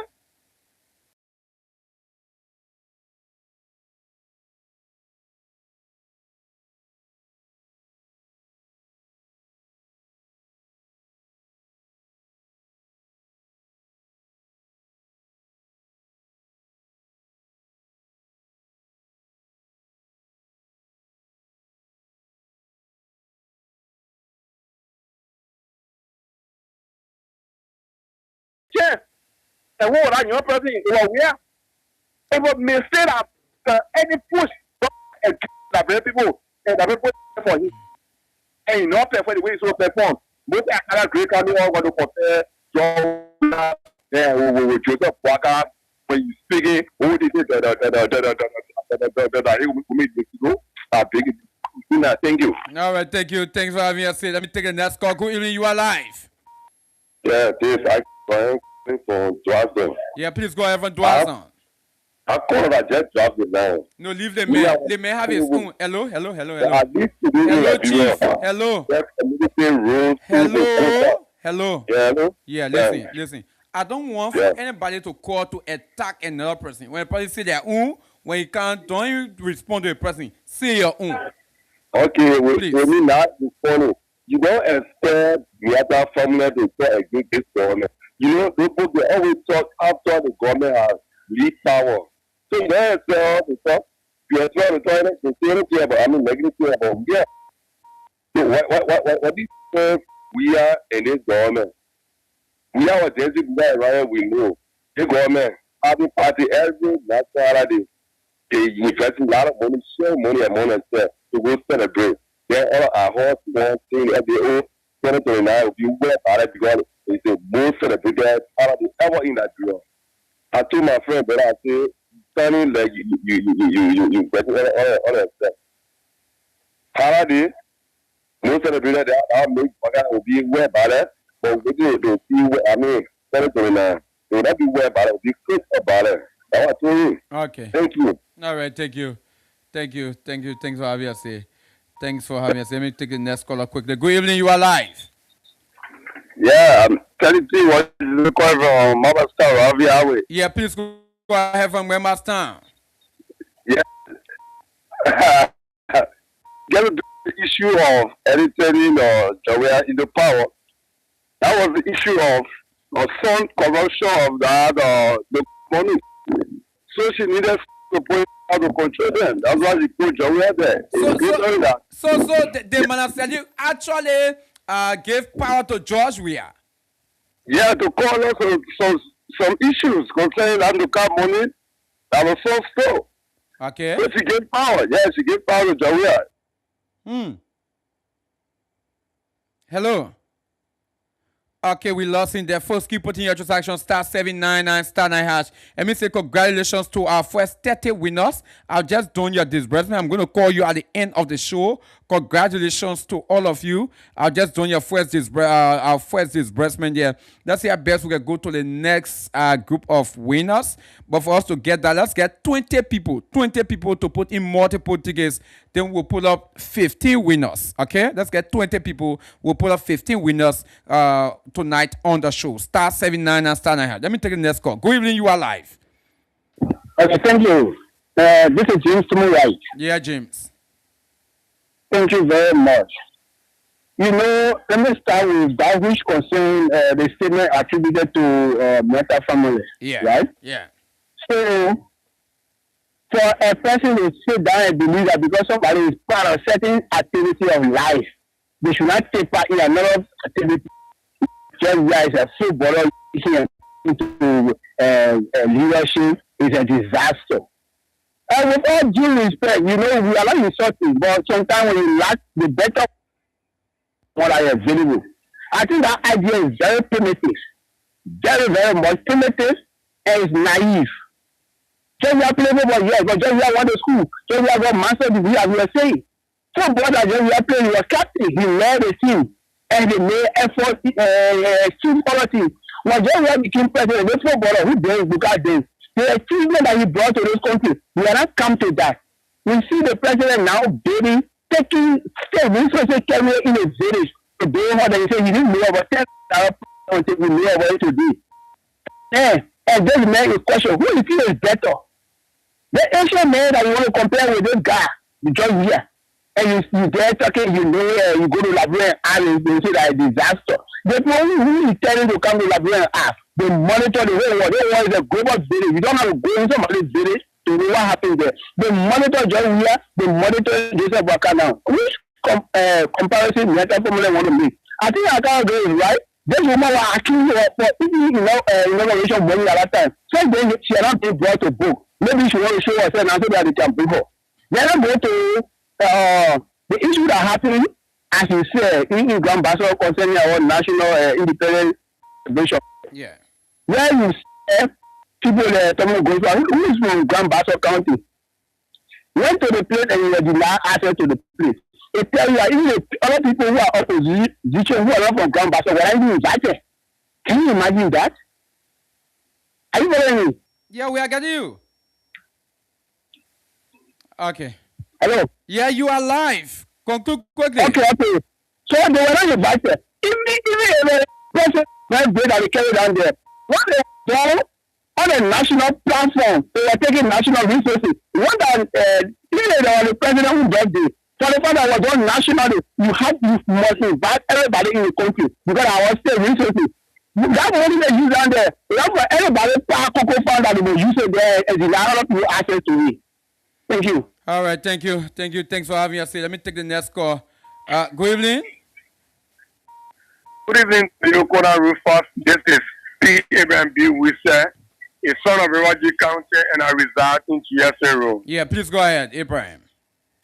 Yes, and what are your person? Well, we are. People may say that any push and that people and that people for him. And not for the way so perform. Most other great can all going to compare John with Joseph Walker when you speaking. Who did it? Thank you. All right, thank you. Thanks for having us. Let me take the next call. Good evening, you are live. Yeah, this I from Dwazon. Yeah, please go ahead from Dwazon. I call that just drop it down. No, leave the man. The man have his own. Hello. Hello, Chief. Hello. Hello. Yeah, listen. I don't want for anybody to call to attack another person. When a person say their own, when you can't, don't you respond to a person. Say your own. Okay, when you not responding, you don't expect the other family to talk against this government. You know, people they always talk after the government has lead power. So you don't expect to talk. You expect to talk. They say anything about, I mean, negative about, yeah. So what do you think we are in this government? We are a desert right? We know the government having party every national day. They invest a lot of money, share money among themselves to go celebrate. Then all our horse one thing that they owe 2029 will be well about it because it's the most celebrated party ever in that drill. I told my friend, but I said, standing like you invest all that stuff. Party, most celebrated, I'll make will be well about it. But we do see what I mean, 2029. So that be well about it, will be quick about it. That's what I told you. Okay. Thank you. All right, thank you. Thanks for having us here. Let me take the next caller quickly. Good evening, you are live. Yeah, I'm 33. What is the call from Mama Star, Ravi Highway? Yeah, please go ahead from where Master Town. Yeah. Get the issue of editing or Jawea in the power. That was the issue of some corruption of the money. So she needed to put how to control them. That's why she put Jawea there. So the Manaseli actually gave power to George Weah. Yeah, to call us some issues concerning Anduka money that was so slow. Okay. So she gave power. Yeah, she gave power to Jawea. Hello. Okay, we lost in there. First, keep putting your transaction *799 *9#. Let me say congratulations to our first 30 winners. I've just done your disbursement. I'm going to call you at the end of the show. Congratulations to all of you. I've just done your first disbursement here. Let's see how best we can go to the next group of winners. But for us to get that, let's get 20 people to put in multiple tickets. Then we'll pull up 15 winners. Okay, let's get 20 people. We'll pull up 15 winners tonight on the show. *799 *9#. Let me take the next call. Good evening, you are live. Okay, thank you. This is James to my right. Yeah, James. Thank you very much. You know, let me start with that which concerns the statement attributed to Meta family. Yeah. Right? Yeah. So, for a person to sit down and believe that because somebody is part of a certain activity of life, they should not take part in another activity. Just as a footballer into leadership is a disaster. And with all due respect, you know, we are not insulting, but sometimes when you lack the better what are available, I think that idea is very primitive, very, very much primitive, and it's naive. Just we are playing football, yes, but just we are going to school, just we are going to master degree, as we are saying. Football that just we are playing, he was captain, he led the team, and he made effort, team quality. When just we became president, the footballer who did look at this. The achievement that he brought to this country, we are not come to that. We see the president now taking state resources carrier in a village to do what they say he didn't know about 10,000 until we know about it today. And this man is question, who you feel is better? The Asian man that you want to compare with this guy, you just here. And you there talking, you go to Liberia and you say that a disaster. The people who is telling to come to Liberia and ask, they monitor the whole world. They want a global village. You don't have to go in somebody's village to know what happens there. They monitor John here, they monitor Joseph Waka now. Which comparison Meta Formula want to make? I think I can't go is right. This woman was asking for inauguration money at that time. So then she had not been brought to book. Maybe she want to show herself and so that they can bring her. They are not going to the issue that happened, as you said, in Grand Basso concerning our national independent celebration. Yeah. Where you see people who is from Grand Basso County went to the place and you were denied access to the place. It tells you that even other people who are opposition, who are not from Grand Basso, were even invited. Can you imagine that? Are you following me? Yeah, we are getting you. Okay. Hello? Yeah, you are live. Conclude quickly. Okay. So they were not invited. Even the person that they carried down there, what they done on a national platform, they were taking national resources. What that even the president who brought this, for the fact that was done nationally, you must invite everybody in the country because our state resources. That money they use down there, that's for everybody Cocoa Fund that they will use it there and allow people access to it. Thank you. All right, thank you. Thanks for having us here. Let me take the next call. Good evening. Good evening to you, KONAH RUFUS. This is P. Abraham B. Wisse, a son of Iwaji County, and I reside in GSA Road. Yeah, please go ahead, Abraham.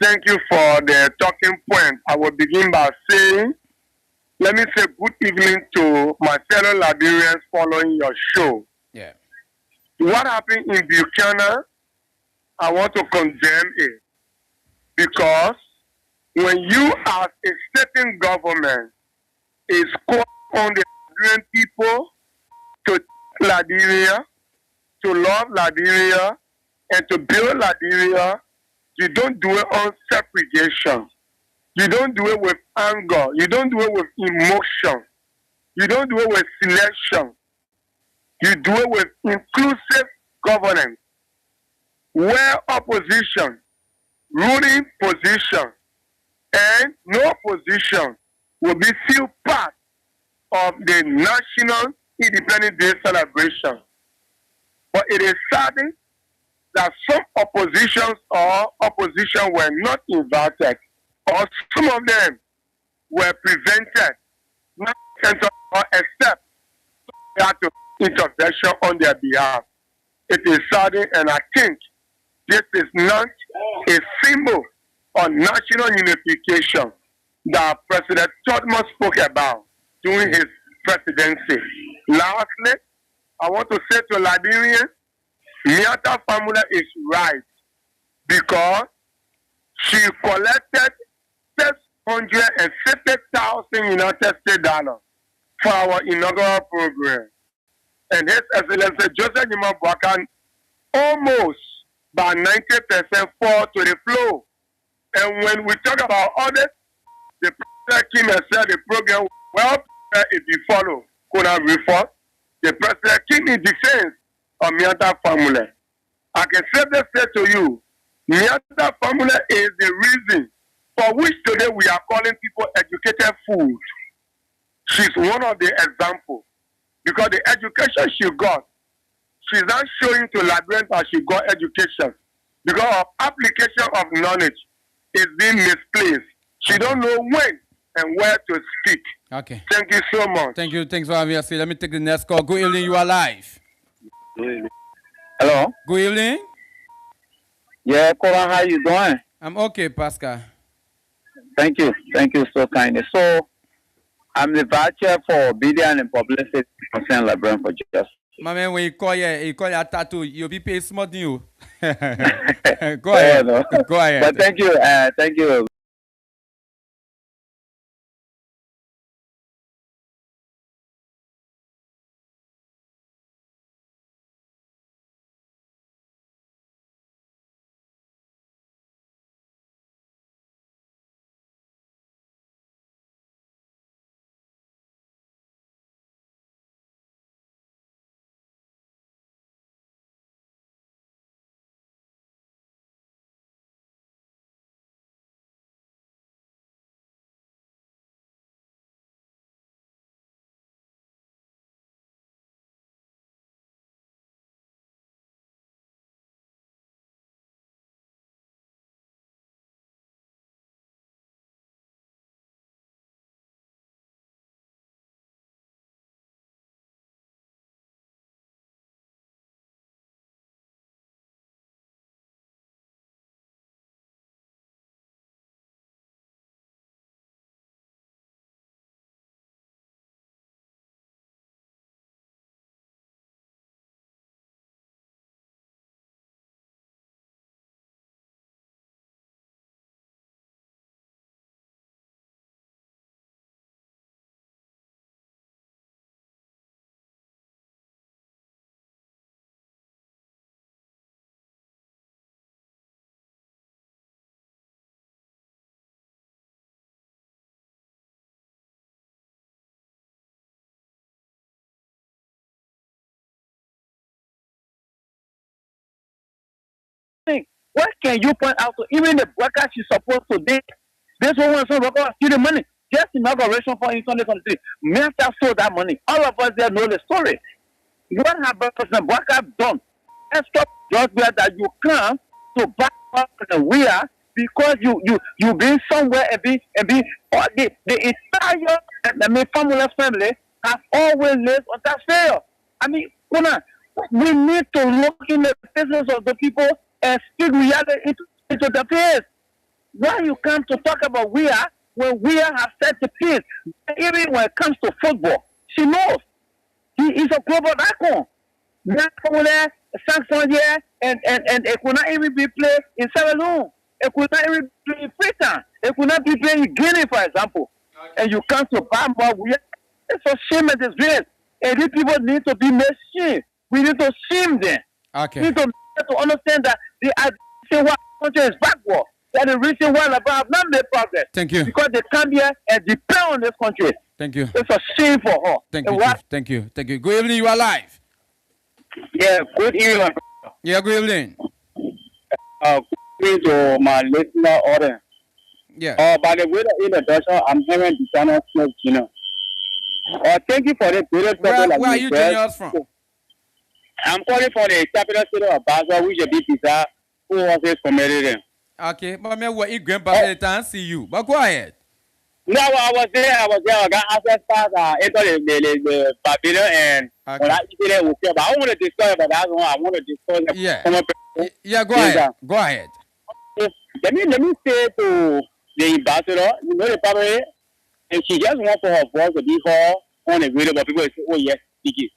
Thank you for the talking point. I will begin by saying, let me say good evening to my fellow Liberians following your show. Yeah. What happened in Buchanan, I want to condemn it. Because when you as a certain government is called on the Liberian people to Liberia, to love Liberia, and to build Liberia, you don't do it on segregation. You don't do it with anger. You don't do it with emotion. You don't do it with selection. You do it with inclusive governance, where opposition, ruling position, and no position will be still part of the National Independence Day celebration. But it is saddening that some oppositions or opposition were not invited, or some of them were prevented, not or except they had to intervention on their behalf. It is saddening, and I think this is not a symbol of national unification that President Todman spoke about during his presidency. Lastly, I want to say to Liberians, Miata Famula is right because she collected $650,000 United States dollars for our inaugural program. And His Excellency Joseph Nima Buakan almost by 90% fall to the flow. And when we talk about others, the President came and said the program, well, if you follow KONAH RUFUS, the President came in defense of Miata Famula. I can safely say to you, Miata Famula is the reason for which today we are calling people educated food. She's one of the examples. Because the education she got, she's not showing to Liberians that she got education. Because of application of knowledge is being misplaced. She don't know when and where to speak. Okay. Thank you so much. Thank you. Thanks for having us here. Let me take the next call. Good evening. You are live. Good evening. Hello. Good evening. Yeah, KONAH, how you doing? I'm okay, Pascal. Thank you. Thank you so kindly. So, I'm the vice chair for Media and Publicity Concern Librarian for Justice. My man, when you call your tattoo, you'll be paid smart than you. Go ahead. No. Go ahead. But thank you. What can you point out to even the broadcast she's supposed to do? This one was steal the money. Just inauguration for in 2023. Minister sold that money. All of us there know the story. What have President broadcast done? Let's stop just that you come to back up the wheel because you been somewhere and be or the entire Famulus family have always lived on that fail. I mean, we need to look in the faces of the people and speak reality into the face. Why you come to talk about when we have set the pace? Even when it comes to football, she knows he is a global icon. Now, sanction here and it could not even be played in Sierra Leone. It could not even be in Freetown. It could not be played in Guinea, for example. And you come to Bamba, it's a shame and disgrace. And these people need to be made shame. We need to shame them. Okay. We need to understand that the reason why the country is backward. That the reason why the have not made progress. Thank you. Because they come here and depend on this country. Thank you. It's a shame for her. Thank you, Chief. Thank you. Thank you. Good evening. You are live. Yeah, good evening. Yeah, good evening. Good evening to my listener order. Yeah. By the way, the introduction, I'm hearing the channel Smith, thank you for the video. Where are you joining us from? I'm calling for the capital city of Basel, which is Pisa, who was his comedian. Okay, but me what you grandpa the time see you. But go ahead. No, I was there. I got access pass into the pavilion, and when I eat it, but I want to discuss about that one. I want to discuss. Yeah, go ahead. Go ahead. Let me say to the ambassador, the family, and she just wants for her voice to be heard on the video, but people say, oh yes, speak it.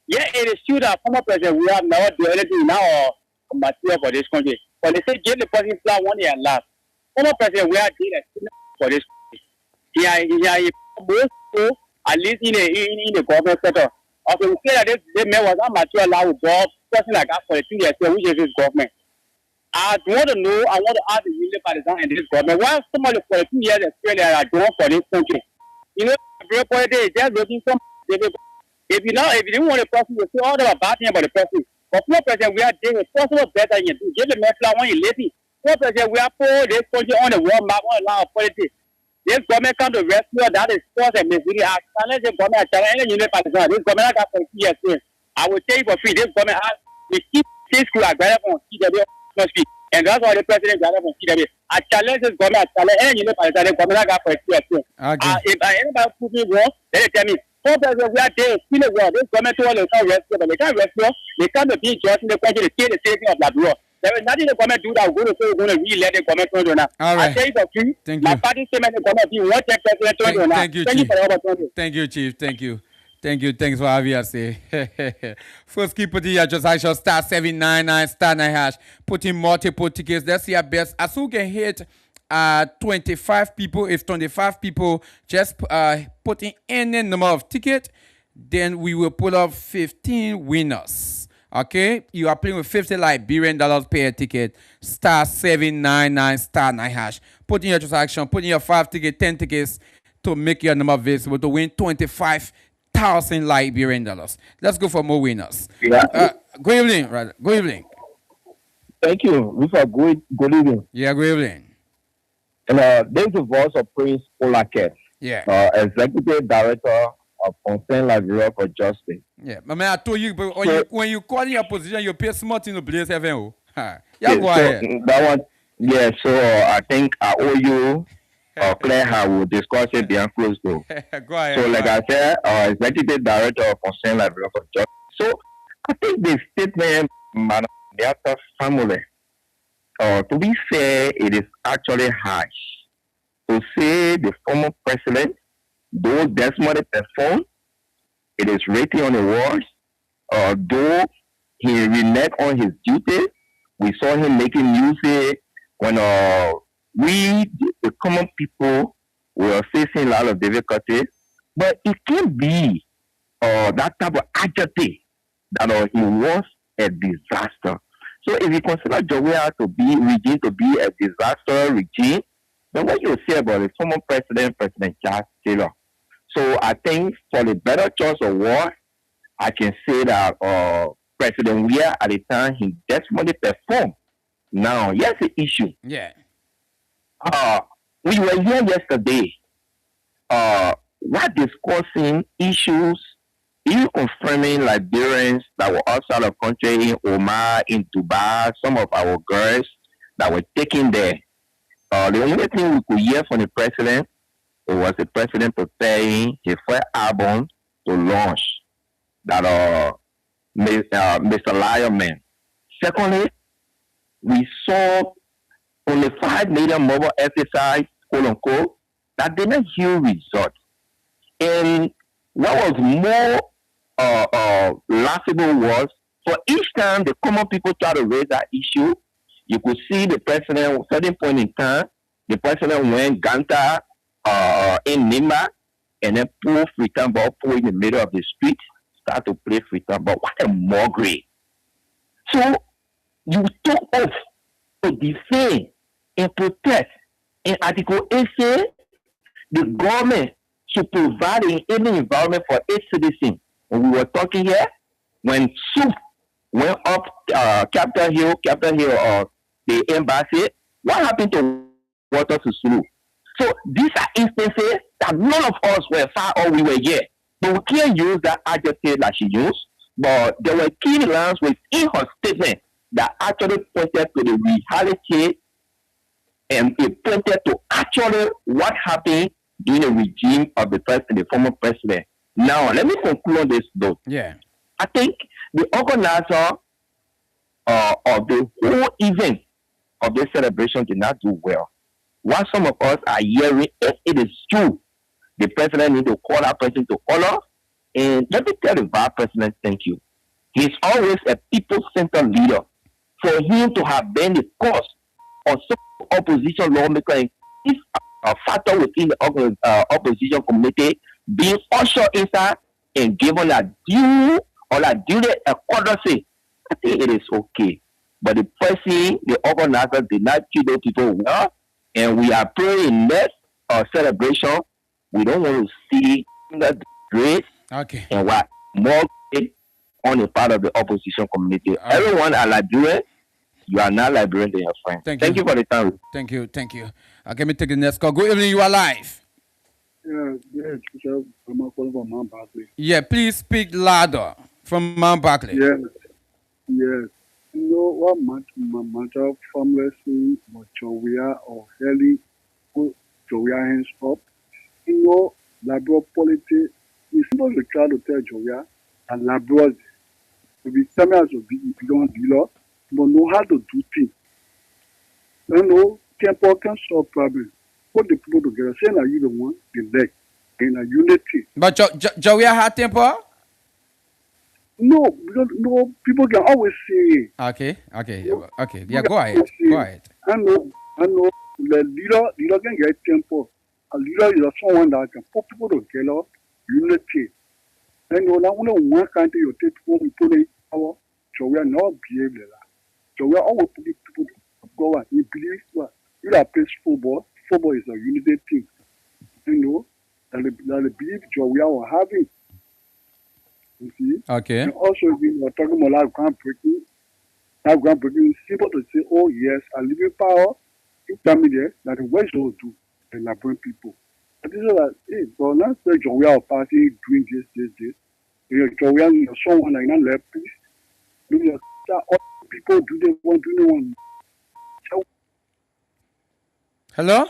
Yeah, it is true that former president we have never do anything now or material for this country. But they say give the person flat 1 year last. Former president we have did for this country. He most at least in the government sector. Also, we say that this man was not mature allowed with job, person like that for 2 years, which is his government. I want to know, I want to ask the ruling partisan in this government, why somebody for 2 years experience are doing for this country? You know, every politics is just looking some. If you didn't want a person to say all the bad thing about the person, but for president we are doing possible better than you. Give the man flat when you lazy. For president we are put this country on the world map on a lot of politics. This government come to rescue that is force and misleading. I challenge the government, I challenge the union partisan. This government got for 2 years. I will tell you for free. This government has we keep this school agreement on CW must be. And that's why the president got on CW. I challenge this government, I challenge any union partisan. The government got for 2 years. If anybody put me wrong, then they tell me. We are there, still a world. This government will not rescue, but they can't rescue. They can't be just in the country to kill the safety of Labrador. There is nothing the government do that we're going to say we're going to really let the government turn on. All right. I tell you for free. Thank my you. party statement the government be one check president turn on. Thank you, Thank Chief. you for the opportunity. Thank you, Chief. Thank you. Thank you. Thanks for having us. First, keep putting your just action star 799 star 9 hash. Putting multiple tickets. Let's see our best. As we can hit 25 people, if 25 people just put in any number of tickets, then we will pull up 15 winners. Okay, you are playing with $50 Liberian per ticket. Star 799 star 9 hash. Put in your transaction. Put in your 5 tickets, 10 tickets to make your number visible to win 25,000 Liberian dollars. Let's go for more winners. Yeah. Good evening, brother. Good evening. Thank you. Rufus, good evening. Yeah, good evening. And this is the voice of Prince Olaket. Yeah. Executive Director of Concern Liberia for Justice. Yeah, but man, I told you, but when you call in your position, you pay smart in the place heaven. Yeah, go ahead. That one, yeah. So I think I owe you. Claire will discuss it behind closed door. Go ahead. So, like I said, Executive Director of Concern Liberia for Justice. So I think the statement, Madam Diata family. To be fair, it is actually harsh to say the former president. Though Desmond performed, it is written on the walls. Though he reneged on his duty, we saw him making music when we, the common people, were facing a lot of difficulties. But it can't be that type of adjective that he was a disaster. So if you consider Jowiah to be regime to be a disaster regime, then what you say about the former president, President Charles Taylor? So I think for the better choice of war, I can say that President Weah at the time he desperately performed Now, here's the issue. Yeah. We were here yesterday. We're discussing issues, even confirming Liberians that were outside of country, in Oman, in Dubai, some of our girls that were taken there. The only thing we could hear from the president, it was the president preparing his first album to launch that Mr. Lyman. Secondly, we saw only 5 million mobile exercise, quote unquote, that didn't yield results. And what was more laughable was, for each time the common people try to raise that issue, you could see the president at a certain point in time, the president went Ganta in Nima and then pull Freetown ball, pull in the middle of the street, start to play Freetown ball. What a mockery. So you took off to defend and protest. In Article 8 says the government should provide an enabling environment for its citizens. When we were talking here, when Soup went up Capitol Hill, the embassy, what happened to Water to Sulu? So these are instances that none of us were far or we were here. But we can't use that adjective that she used, but there were key lines within her statement that actually pointed to the reality and it pointed to actually what happened during the regime of the former president. Now, let me conclude on this though. Yeah. I think the organizer of the whole event of this celebration did not do well. What some of us are hearing, if it is true, the president needs to call that person to honor. And let me tell the vice president, thank you. He's always a people-centered leader. For him to have been the cause of some opposition lawmaker and if a factor within the opposition community being ushered inside and given a due or a duty a courtesy, I think it is okay. But the person, the organizer did not treat those people well, and we are praying next celebration. We don't want to see that great and what more on the part of the opposition community. Everyone are Liberian. You are not Liberian than your friend. Thank you for the time. Thank you. Let me take the next call. Good evening, you are live. I'm calling from Mount Barclay. Yeah, please speak louder from Mount Barclay. Yes. You know what matter families say about Jowia or Heli put Jowia hands up? You know, Liberal politics is supposed to try to tell Jowia and Liberals to be semi as a big don't dealer, but know how to do things. You know, temper can solve problems. Put the people together, saying that you the one, the leg, in a unity. But Jowia had temper? No, because no, people can always say. Okay. Yeah, go ahead. I know. The leader can get temper. A leader is someone that can put people together, unity. And now one country you take people in power, so we are not behave like that. So we are always putting people to go and you believe what you are playing football. Football is a unity thing. You know, and the belief we are having. You see? Okay. And also we are talking about groundbreaking. That groundbreaking is simple to say, oh yes, I live in power. You tell me there that the West will do the Liberian people. And this is like, hey, but let's say Jowia party doing this. You know, Jowia, you're someone like not left peace. Do your all people do they want to know? Hello?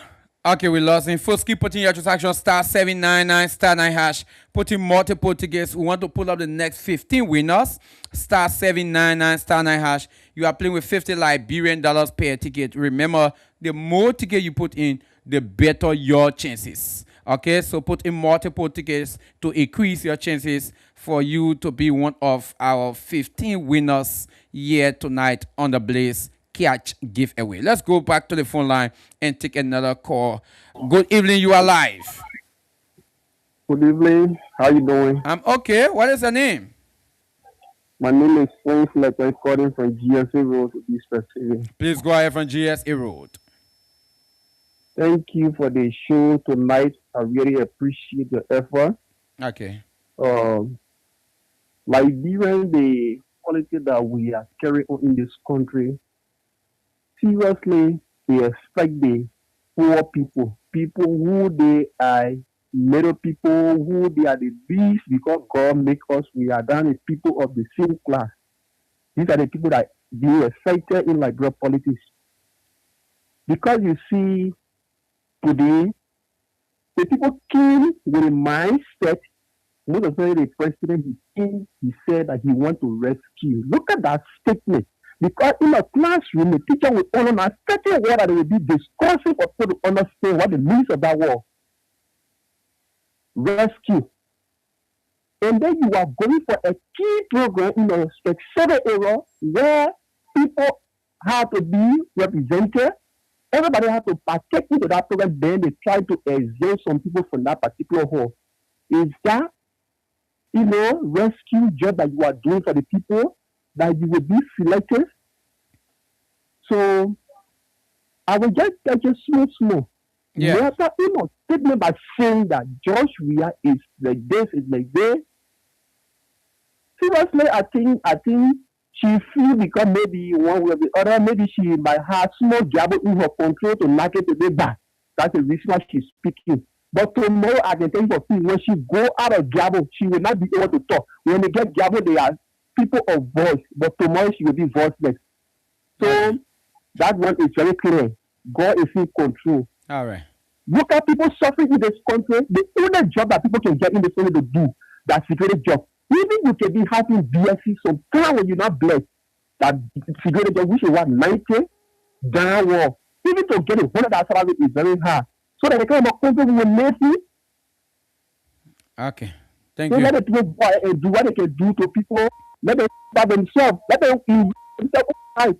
Okay, we lost him. First, keep putting your transaction star 799 star 9 hash. Putting multiple tickets. We want to pull up the next 15 winners. Star 799 star 9 hash. You are playing with $50 Liberian per ticket. Remember, the more ticket you put in, the better your chances. Okay, so put in multiple tickets to increase your chances for you to be one of our 15 winners here tonight on the Blaze Catch giveaway. Let's go back to the phone line and take another call. Good evening, you are live. Good evening. How you doing? I'm okay. What is your name? My name is Frank Fletcher. I'm calling from GSA Road to be specific. Please go ahead from GSA Road. Thank you for the show tonight. I really appreciate your effort. Okay. Like given the quality that we are carrying on in this country, seriously, we expect the poor people, people who they are little people, who they are the least because God make us, we are done with people of the same class. These are the people that be affected in liberal politics. Because you see, today, the people came with a mindset. Most of the president, he said that he want to rescue. Look at that statement. Because in a classroom, the teacher will only know certain word that they will be discussing for people to understand what the means of that word. Rescue. And then you are going for a key program in a specific area where people have to be represented. Everybody has to partake into that program. Then they try to exempt some people from that particular hall. Is that, rescue job that you are doing for the people that you will be selected? So I will just touch it small. Yeah. Statement by saying that Joshua is like this, is like this. Seriously, I think she feel because maybe one way or the other, maybe she might have small gabble in her control to knock it a bit back. That's the reason why she's speaking. But tomorrow, I can tell you for free, when she go out of gabble, she will not be able to talk. When they get gabble, they are people of voice. But tomorrow, she will be voiceless. So that one is very clear. God is in control. All right. Look at people suffering in this country. The only job that people can get in this country to do, that's security job. Even you can be having BSc sometimes when you're not blessed. That security job, which is what, 90 downward. Even to get a $100 salary is very hard. So that the kind of country will make it. Okay. Thank so you. Let the people go and do what they can do to people. Let them by themselves. Let them themselves.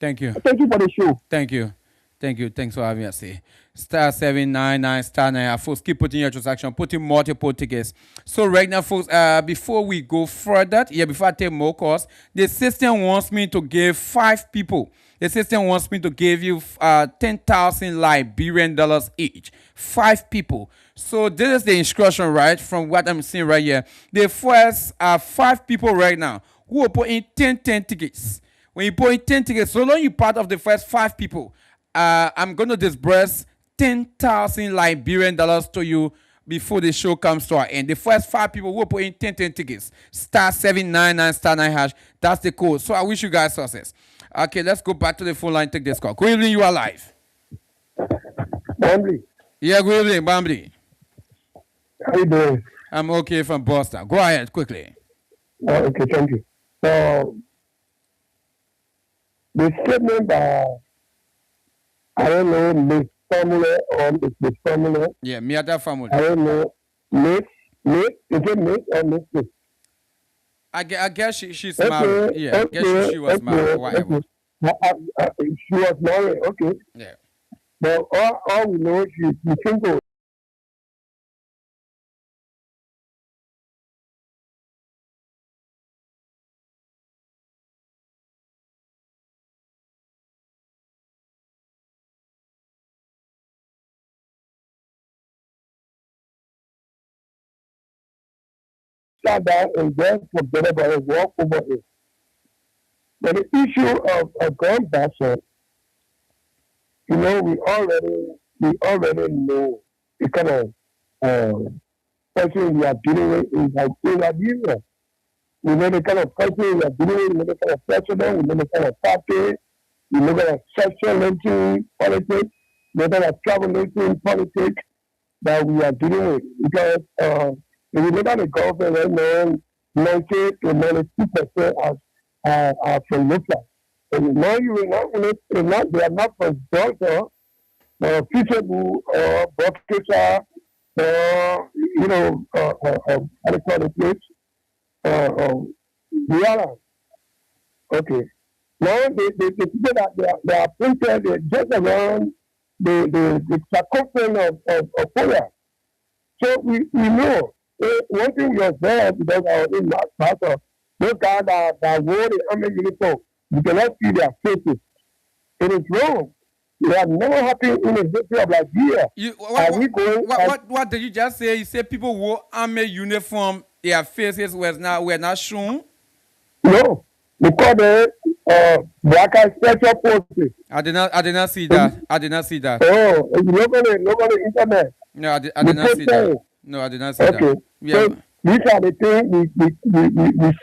Thank you. Thank you for the show. Thank you. Thank you. Thanks for having us here. Star 799 star 9. Folks, keep putting your transaction, putting multiple tickets. So right now, folks, before we go further, before I take more calls, the system wants me to give 5 people. The system wants me to give you 10,000 Liberian dollars each. 5 people. So this is the instruction, right, from what I'm seeing right here. The first 5 people right now who will put in 10 tickets. When you put in 10 tickets, so long you're part of the first 5 people, I'm going to disburse 10,000 Liberian dollars to you before the show comes to an end. The first 5 people will put in 10 tickets. Star 799 star 9 hash. That's the code. So I wish you guys success. Okay, let's go back to the phone line. Take this call. Good evening. You are live. Bambly. Yeah, good evening, Bambly. How you doing? I'm okay from Boston. Go ahead quickly. Okay, thank you. So the statement by I don't know Miss Formula or Miss Formula. Yeah, Miata Formula. I don't know Miss. Is it Miss or Miss? I guess she's married. Yeah, I guess she was married. Whatever. She was married. Okay. Yeah. But all we know she's single. Sat down and just forget about it, walk over it. But the issue of gun battle, we already know the kind of person we are dealing with is like in Liberia. We know the kind of person we are dealing with, we know the kind of president, we know the kind of party, we know the kind of sexual lynching politics, we know the kind of travel lynching politics that we are dealing with. Because if you look at the government right now, 90 to 92% are from local. And now you will not, they are not from Georgia, Peterborough, or Buckinghamshire, how do you call the place? Guyana. Okay. Now the people that they are printed just around the circumference of Korea. So we know. One thing we observe because I was in that battle, those guys that wore the army uniform, you cannot see their faces. It is wrong. It has never happened in the history of Liberia. What did you just say? You said people wore army uniform, their faces were not shown? No, because black and special forces. I did not see that. I did not see that. Oh, you look on the internet. No, I did not see that. No, I did not see that. Okay. Yeah. So these are the things we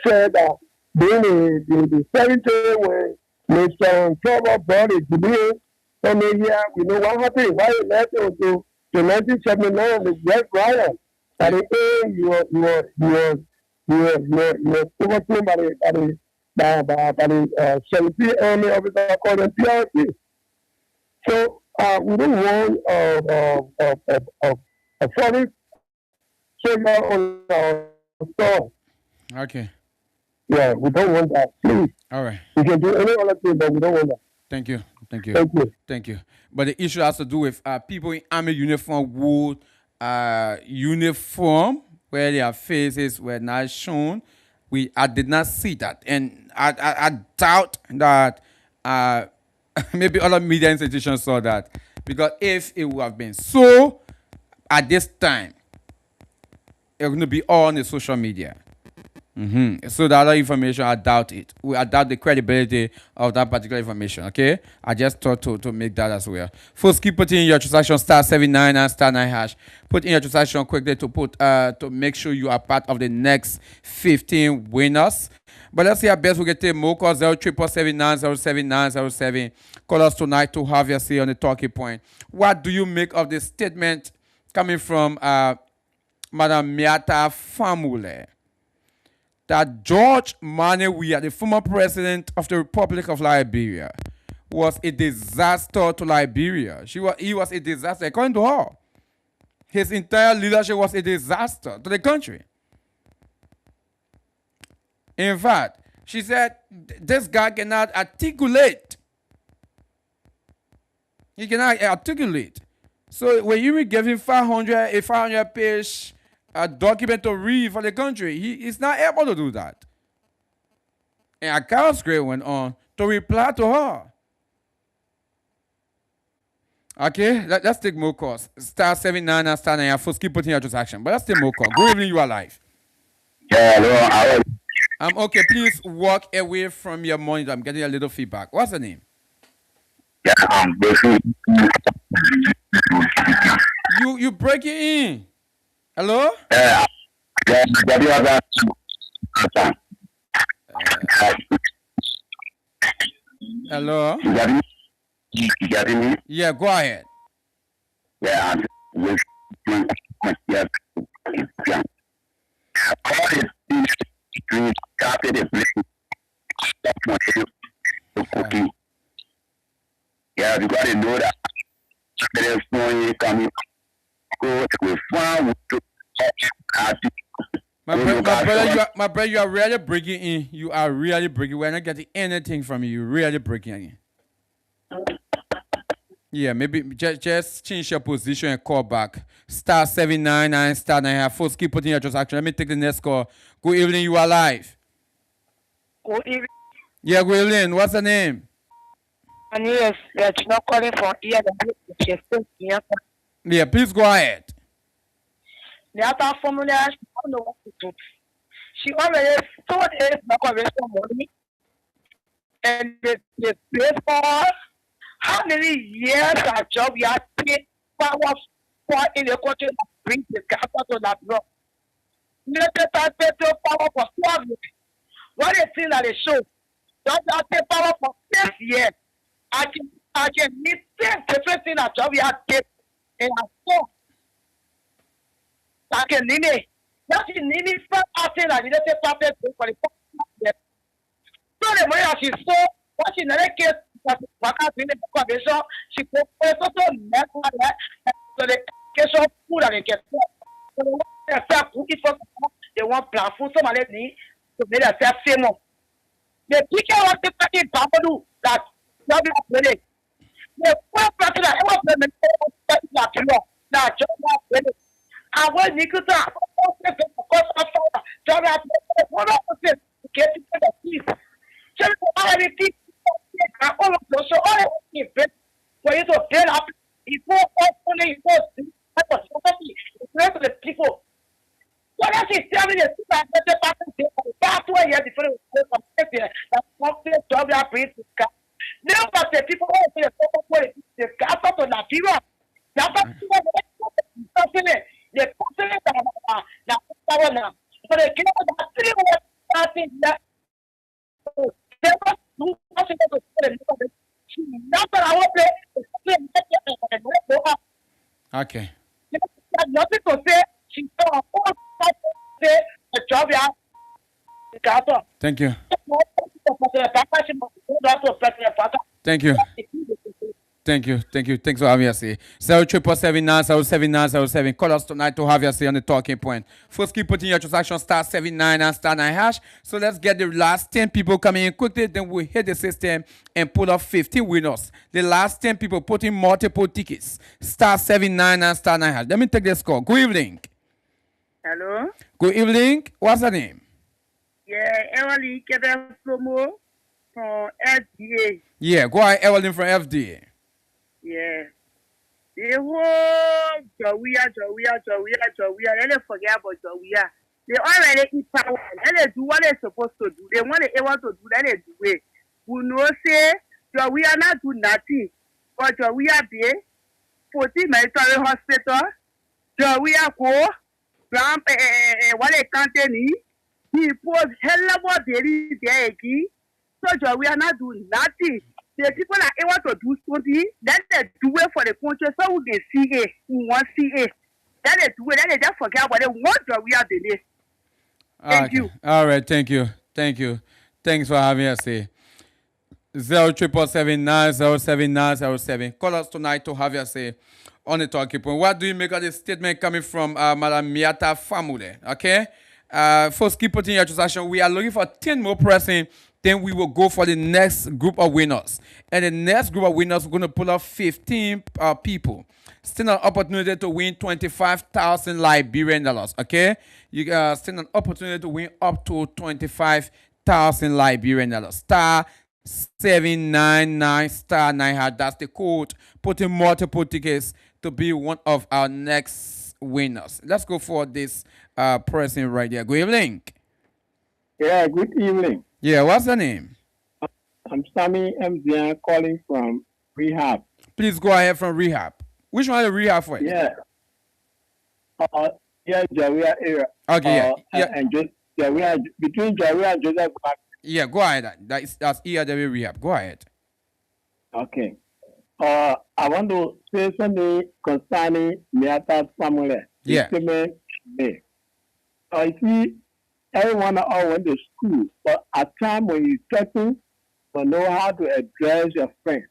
said that during the 70s when Mr. Trevor brought it to me. From here, we know what happened. Why it led to 1979, the Red Riot. At the end, you were overthrown by the 17th Army officer called the PRC. So we don't want a foreign soldier on our store. Okay. Yeah, we don't want that. Please. All right. We can do any other thing, but we don't want that. Thank you. Thank you. Thank you. Thank you. But the issue has to do with people in army uniform would uniform where their faces were not shown. I did not see that, and I doubt that maybe other media institutions saw that, because if it would have been so at this time, it's going to be all on the social media. So the other information, I doubt it. I doubt the credibility of that particular information. Okay, I just thought to make that as well. First, keep putting in your transaction *79 and *9#. Put in your transaction quickly to make sure you are part of the next 15 winners. But let's see how best we can take more calls. 077790797. Call us tonight to have your say on the talking point. What do you make of the statement coming from Madam Miata Famule, that George Manewia, the former president of the Republic of Liberia, was a disaster to Liberia? He was a disaster, according to her. His entire leadership was a disaster to the country. In fact, she said, this guy cannot articulate. He cannot articulate. So when you give him 500-page document to read for the country, he's not able to do that. And Akaos Gray went on to reply to her. Okay, let's take more calls. *79 and *9. First, keep putting your transaction. But let's take more calls. Good evening, you are live. Yeah, hello. I'm okay. Please walk away from your monitor. I'm getting a little feedback. What's the name? Yeah, You break it in. Hello? Hello? You getting me? Yeah, go ahead. Yeah, yeah, you got to know that there's no coming. My brother, you are really breaking in. You are really breaking. We're not getting anything from you. You're really breaking in. Yeah, maybe just change your position and call back. *79 and *9. First, keep putting your transaction. Let me take the next call. Good evening, you are live. Good evening. Yeah, good evening. What's the name? And yes, you're not calling from here. Yeah, please go ahead. The other formula, she don't know what to do. She already told us not to waste money. And the place for us, how many years our job we have paid power for in the country that brings the capital to that block. Let us pay power for 12 years. What is it that they show? Don't have pay power for 6 years. I can meet 10 different things that job we have paid in our store. I can name it. That's the name is not after that. You don't say perfect for the years. So the money that she saw, what she never case. She put also met so the question food and get they want plan food somebody need to make themselves famous. The teacher was the fucking Babadu that not be ready. The first person that ever been that now job and when Nikita one of the get to the peace. So already and all of those, so all of them for you to build up before opening the people. So that's it. Tell me the pathway here before we go from here. That's one place to job you are paying to car. Now, but the people who say the car to the Nigeria. Now, but the person that power now. So they give us that 3 months starting that. They must do something to the that's what I want to Okay. Nothing to say. She saw say the job you Thank you. Thank you. Thank you. Thank you. Thanks for having us here. 0777907 Call us tonight to have us here on the talking point. First, keep putting your transaction *79 and *9#. So let's get the last 10 people coming in quickly. Then we'll hit the system and pull up 50 winners. The last 10 people putting multiple tickets. *79 and *9#. Let me take this call. Good evening. Hello. Good evening. What's your name? Yeah, Emily Kevin Promo from FDA. Yeah, go ahead, Evelyn from FDA. Yeah. The whole Jawia. They don't forget about Jawia. They already eat power. They do what they're supposed to do. They want to do, then they do it. We know say Jawia not do nothing. But Jawia be 40 military hospital. Jawia go. What they can't tell me. He put hell of what there is there again. So Jawia not do nothing. The people that want to do something, then they do it for the country so we can see it. We want to see it. Then they do it, then they just forget what they want to we are doing. Thank you. All right, thank you. Thank you. Thanks for having us here. 0777907. Call us tonight to have us here on the talking point. What do you make of this statement coming from Madam Miata family? Okay? First, keep putting your transaction. We are looking for 10 more pressing. Then we will go for the next group of winners. And the next group of winners, we're going to pull up 15 people. Still an opportunity to win 25,000 Liberian dollars. Okay? You still an opportunity to win up to 25,000 Liberian dollars. *799*9#. That's the code. Put in multiple tickets to be one of our next winners. Let's go for this person right there. Good evening. Yeah, good evening. Yeah, what's the name? I'm Sammy MZN calling from Rehab. Please go ahead from Rehab. Which one is Rehab for? Yeah. Jawia area. Okay, yeah. And just Jawia, between Jawia and Joseph. Yeah, go ahead. That's ERW Rehab. Go ahead. Okay. I want to say something concerning Miata's family. Yeah. I see everyone all went to school, but at time when you're talking, you know how to address your friend.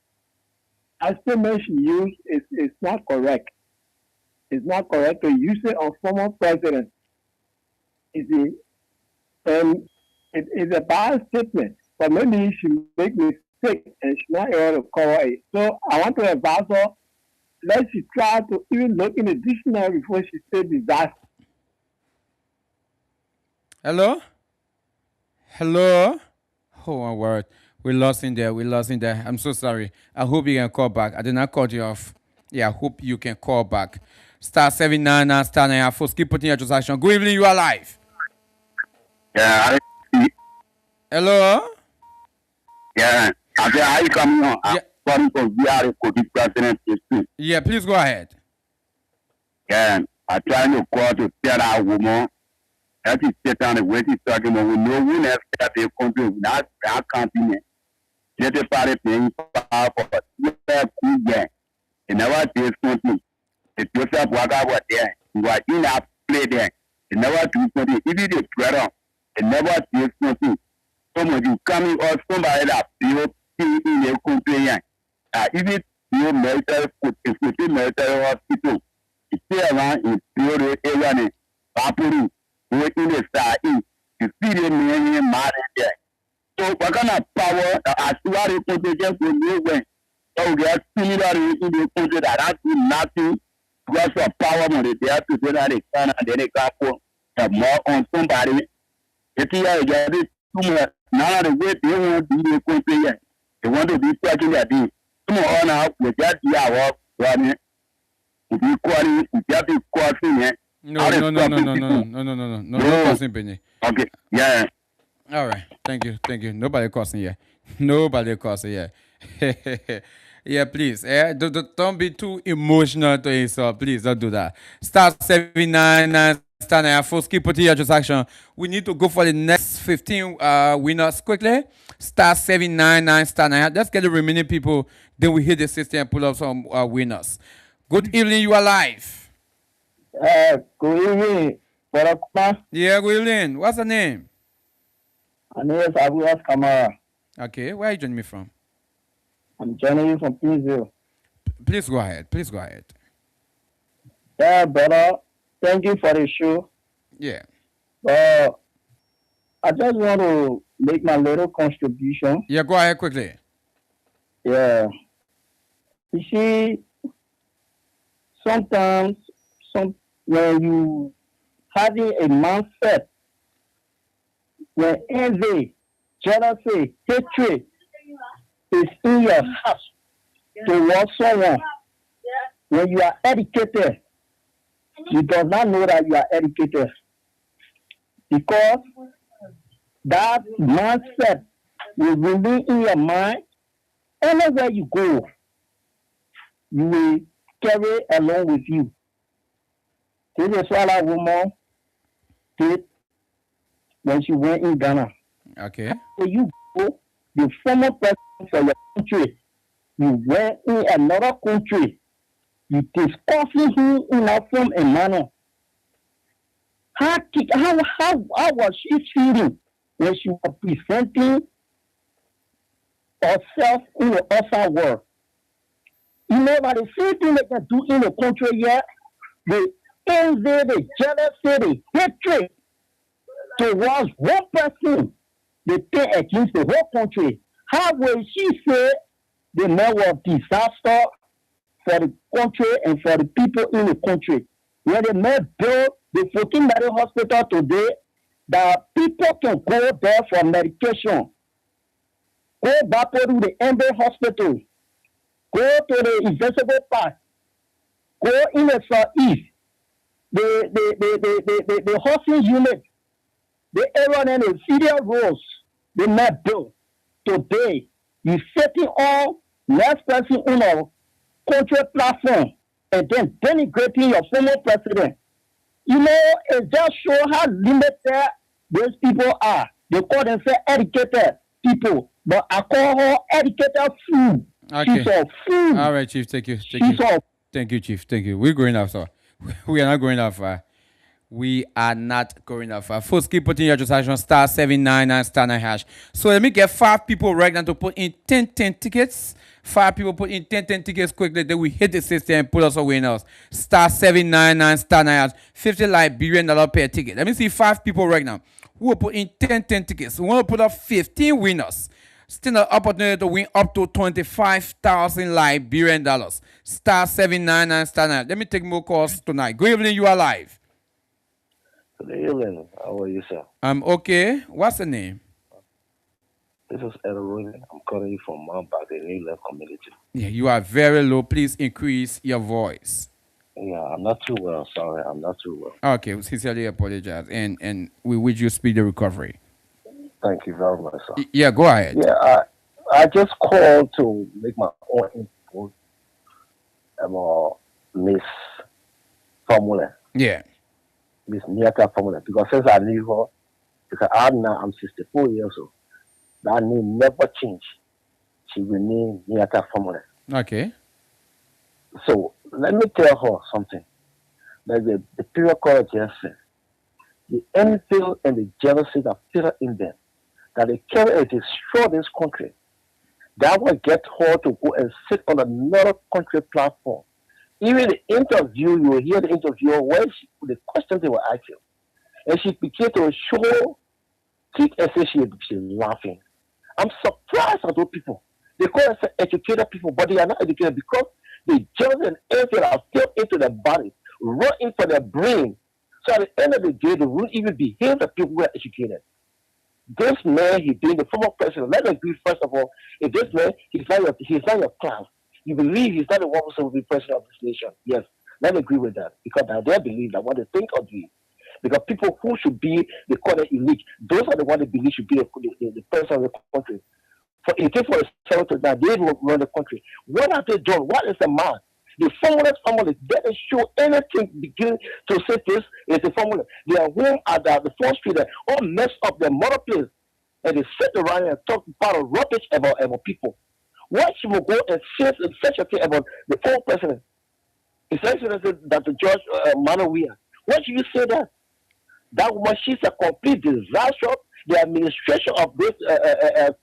Estimate she used is not correct. It's not correct to use it on former president. You see, and it's a bad statement, but maybe she make mistake and she's not able to cover it. So I want to advise her, let she try to even look in the dictionary before she says disaster. Hello? Hello? Oh, my word. We lost in there. I'm so sorry. I hope you can call back. I did not cut you off. Yeah, I hope you can call back. *79 and *9#. Keep putting your transaction. Good evening. You are live. Yeah. Hello? Yeah. I said, how you coming on? Yeah, please go ahead. Yeah. I trying to call to tell our woman. That is Satan the way he's talking about. We know we never have a country without our continent. Get a party paying power for us. We have cool gang. And never take something. If you have whatever there, you are in a play there. And never do something. If you did prayer, and never take something. Someone you coming or somebody that you in the country. If it you military hospital, it's still around in pure area. Papuru. Waiting the star in to see the man mad there. So what kind of power as you are able to just go nowhere? So we are similar in the country that has nothing because of power money. They have to do that they can and then they can put more on somebody. If you are getting too much, now the way they want to be the country, they want to be taking their day. Come on now, we just do our running. If you call it, we just be calling it. No, causing penny. Okay, yeah. All right. Thank you. Thank you. Nobody cussing here. Nobody cussing here. Yeah, please. Don't be too emotional to yourself. Please don't do that. Star 799 star 9 first keep putting your transaction. We need to go for the next 15 winners quickly. Star 799 star 9. Let's get the remaining people. Then we hit the system and pull up some winners. Good evening. You are live. Good evening, Brother KONAH. Yeah, good evening. What's the name? My name is Abuas Kamara. Okay, where are you joining me from? I'm joining you from Painesville. Please go ahead. Please go ahead. Yeah, brother. Thank you for the show. Yeah. I just want to make my little contribution. Yeah, go ahead quickly. Yeah. You see, sometimes when you having a mindset, when envy, jealousy, hatred is in your heart towards someone, when you are educated, you do not know that you are educated. Because that mindset will remain in your mind. Anywhere you go, you will carry along with you. This is what that woman did when she went in Ghana. Okay. So you go, the former president for your country, you went in another country, you discussing him in a form and manner. How was she feeling when she was presenting herself in the outside world? You know that the same thing they can do in the country here, the envy, the jealousy, the hatred towards one person, they pay against the whole country. How will she say the man was disaster for the country and for the people in the country? When the man built the 14 medical hospital today, that people can go there for medication. Go back to the Ember Hospital. Go to the Invisible Park. Go in the southeast. The housing unit, the Aaron and the Syria roads, the not built. Today, you setting on next person on a country platform and then denigrating your former president. You know, it just shows how limited those people are. They call themselves educated people, but I call her educated fool. Okay. She's a fool. All right, Chief. Thank you. Thank you, Chief. Thank you. We're going that far. We are not going that far. We are not going that far. First, keep putting your transaction star 799 star 9 hash. So let me get 5 people right now to put in 10 tickets. 5 people put in 10 tickets quickly. Then we hit the system and put us a winners. Star 799 star 9 hash. $50 Liberian per ticket. Let me see 5 people right now who will put in 10 tickets. We want to put up 15 winners. Still an opportunity to win up to 25,000 Liberian dollars. Star 799 star 9. Let me take more calls tonight. Good evening. You are live. Good evening. How are you, sir? I'm okay. What's the name? This is Edwin. I'm calling you from Mount Bag, the New Left community. Yeah, you are very low. Please increase your voice. Yeah, I'm not too well. Sorry, I'm not too well. Okay, we sincerely apologize, and we wish you speedy recovery. Thank you very much, sir. Yeah, go ahead. Yeah, I just called to make my own input about Miss Formula. Yeah. Miss Niata Formula. Because since I knew her, because I'm 64 years old. That name never changed. She remained Niata Formula. Okay. So let me tell her something. Like the period called just said, the envy and the jealousy that still in them, that they carry and destroy this country, that will get her to go and sit on another country platform. Even the interview, you will hear the interviewer where the questions they were asking. And she began to show teeth and say she's laughing. I'm surprised at those people. They call themselves educated people, but they are not educated because the jealousy and envy are still into their body, run into their brain. So at the end of the day, they won't even behave the people who are educated. This man, he's being the former president. Let's agree, first of all, if this man, he's not your class, you believe he's not the one who will be president of this nation. Yes, let's agree with that. Because now they believe that what they think of you. Because people who should be, they call it elite, those are the ones they believe should be the president of the country. For 1847 to now, they will run the country. What have they done? What is the man? The formula family doesn't show anything beginning to say this is the formula. They are home at the 4th Street, all messed up their mother place. And they sit around and talk part of rubbish about people. What she will go and say such a thing about the former president? His Excellency Dr. George Manawia. What should you say that? That woman, she's a complete disaster. The administration of this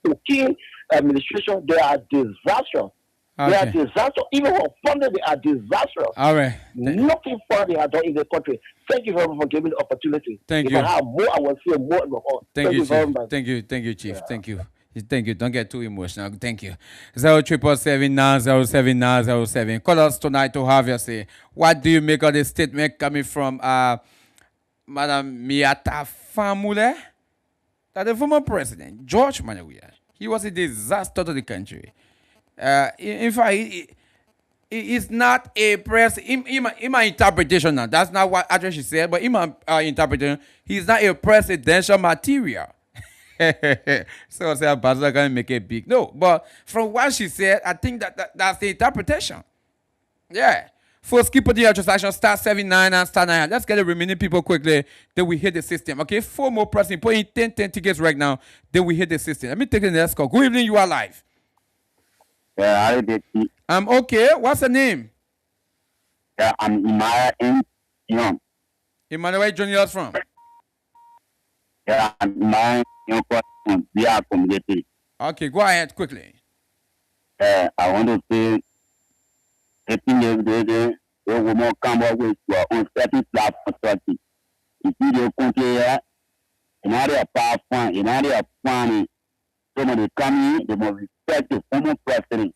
cocaine administration, they are disaster. Okay. They are disaster. Even for funding, they are disaster. All right. Nothing fun they have done in the country. Thank you very much for giving me the opportunity. Thank if you. I have more, I will say more and more. Thank you, Chief. very much. Thank you, Chief. Yeah. Thank you. Thank you. Don't get too emotional. Thank you. 077-907-907. Call us tonight to have your say. What do you make of the statement coming from Madam Miata Famule? That the former president, George Manawia, he was a disaster to the country. In fact, he's not a president. In my interpretation now, that's not what actually she said, but in my interpretation, he's not a presidential material. So I say Ambassador gonna make it big. No, but from what she said, I think that's the interpretation. Yeah. First, keep putting your transaction star 79 and star 9. Let's get the remaining people quickly. Then we hit the system. Okay, 4 more pressing. Put in 10 tickets right now. Then we hit the system. Let me take the next call. Good evening, you are live. Yeah, I did. I'm okay. What's the name? Yeah, I'm Emmanuel. Emmanuel Junior from? Yeah, I'm Emmanuel from via community. Okay, go ahead quickly. I want to say, I think they will more come up with your own certain platform strategy. If you don't compare, in area power point, in area planning, some of the coming, they must respect the former president.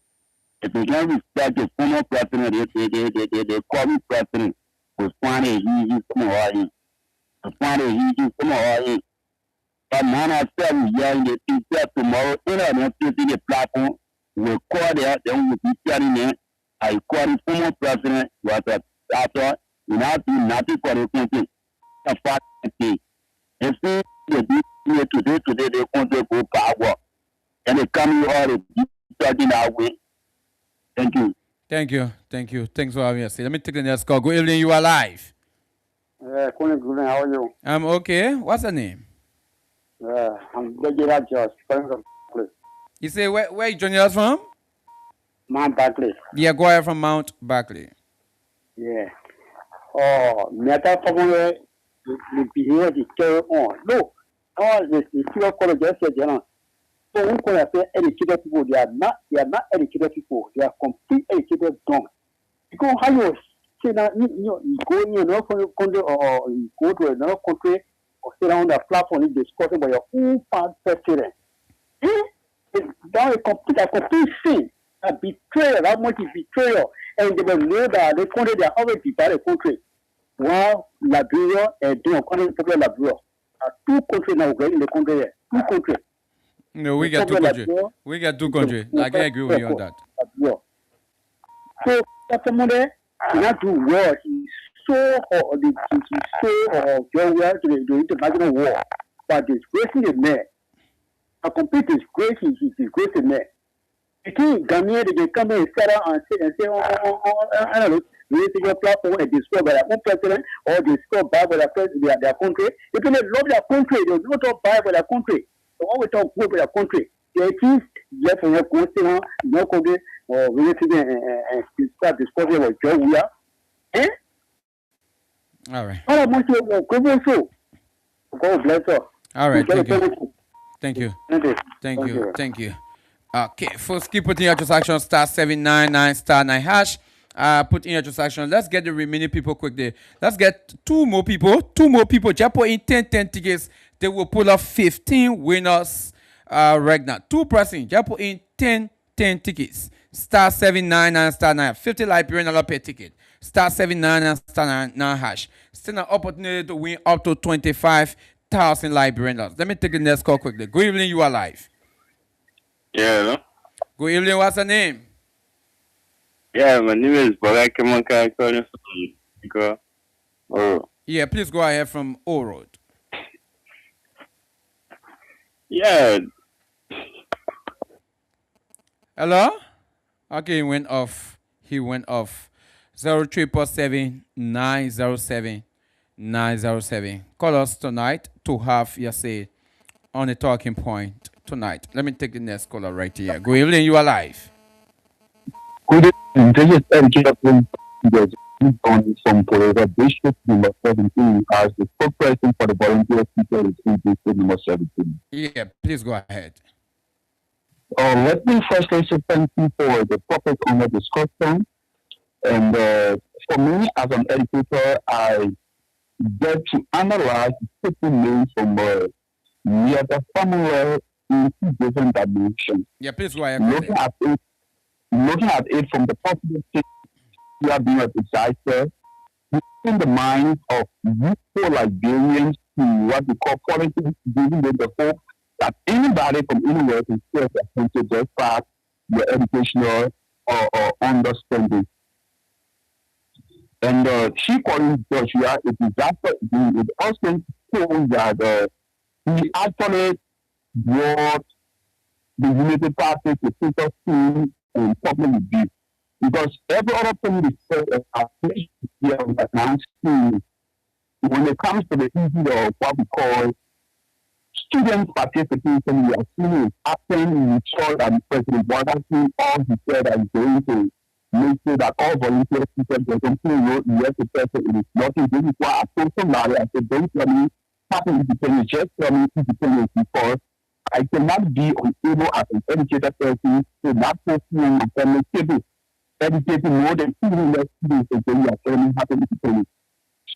If they don't respect the former president, they call me president. Was planning, he some of him. The planning, he some of him. But none of them, yeah, in the future tomorrow, in the platform, will call there, then we'll be telling them. I call the former president was a doctor, you know, do nothing for the country. A fact, if they do today, they country go power. And they come you all talking that way. Thank you. Thank you. Thanks for having us. Let me take the next call. Good evening, you are live. Good evening, how are you? I'm okay. What's the name? I'm Junior George. You say where you joining us from? Mount Barkley. Yeah, go ahead from Mount Barkley. Yeah. Oh, Meta Family, the behavior is carry on. No, all this is still college just said, you know. So when I say educated people, they are not educated people. They are complete educated dumb. Because how you say that you go in another country or you go to another country or sit down on the platform and discussing about your own past president. It's done a complete thing. A betrayal, how much is betrayal? And they will know that the country, they are already divided country. While Liberia and doing country, Liberia are 2 countries now in the country here. 2 countries. No, we got 2 countries. We got 2 countries. I can agree with you on that. So, that's somebody not do well. He's so Georgia to the international war. But disgracing the man. A complete disgrace is disgracing man. The king, Ghanaian, they come in and sit down and say, I don't know, we need to go platform and destroy by their own president or destroy by their country. If they love their country, they will not talk by their country. So when we talk good by their country, they keep left from their country, no country, or relative and start discussing about Georgia. Eh? All right. All I want to go. God bless her. All right. Thank you. Okay, first keep putting your transaction star 799 star 9 hash. Put in your transaction. Let's get the remaining people quickly. Let's get 2 more people. Just put in 10 tickets. They will pull up 15 winners right now. 2 pressing. Just put in 10 tickets. Star 799 star 9. 50 Liberian per ticket. Star 799 star 9 hash. Still an opportunity to win up to 25,000 Liberian dollars. Let me take the next call quickly. Good evening, you are live. Yeah, hello? Good evening, what's the name? Yeah, my name is Barack Kemanka. I'm calling from Nico. Oh. Yeah, please go ahead from O Road. Yeah. Hello? Okay, he went off. He went off. 0347-907-907. Call us tonight to have your say on the talking point tonight. Let me take the next caller right here. Good evening, you are live. Good evening. This is educator from Forever District number 17 as the spokesperson for the volunteer people in district number 17. Yeah, please go ahead. Let me firstly say thank you for the topic on the discussion. And for me, as an educator, I get to analyze the names from the formula in two different dimensions. Yeah, please go ahead. Looking at it from the positive thing, we are being a disaster, in the minds of youthful Liberians to what we call politics, giving them the hope that anybody from anywhere can serve their country just pass the educational or understanding. And she calling Joshua a disaster. It also shows that he actually brought the Unity Party to focus in and public review. Because every other thing we said here announcing when it comes to the issue of what we call student participation, we are seeing it happen. We saw that President Bonaventure, all he said that he's going to make sure that all volunteer people get something wrote in the person. It is nothing. This is why I told somebody, I said, don't tell me happy independence, just tell me independence, because I cannot be unable as an educated person to not put me on my family table. Educating more than 200 students a day are telling me happy independence.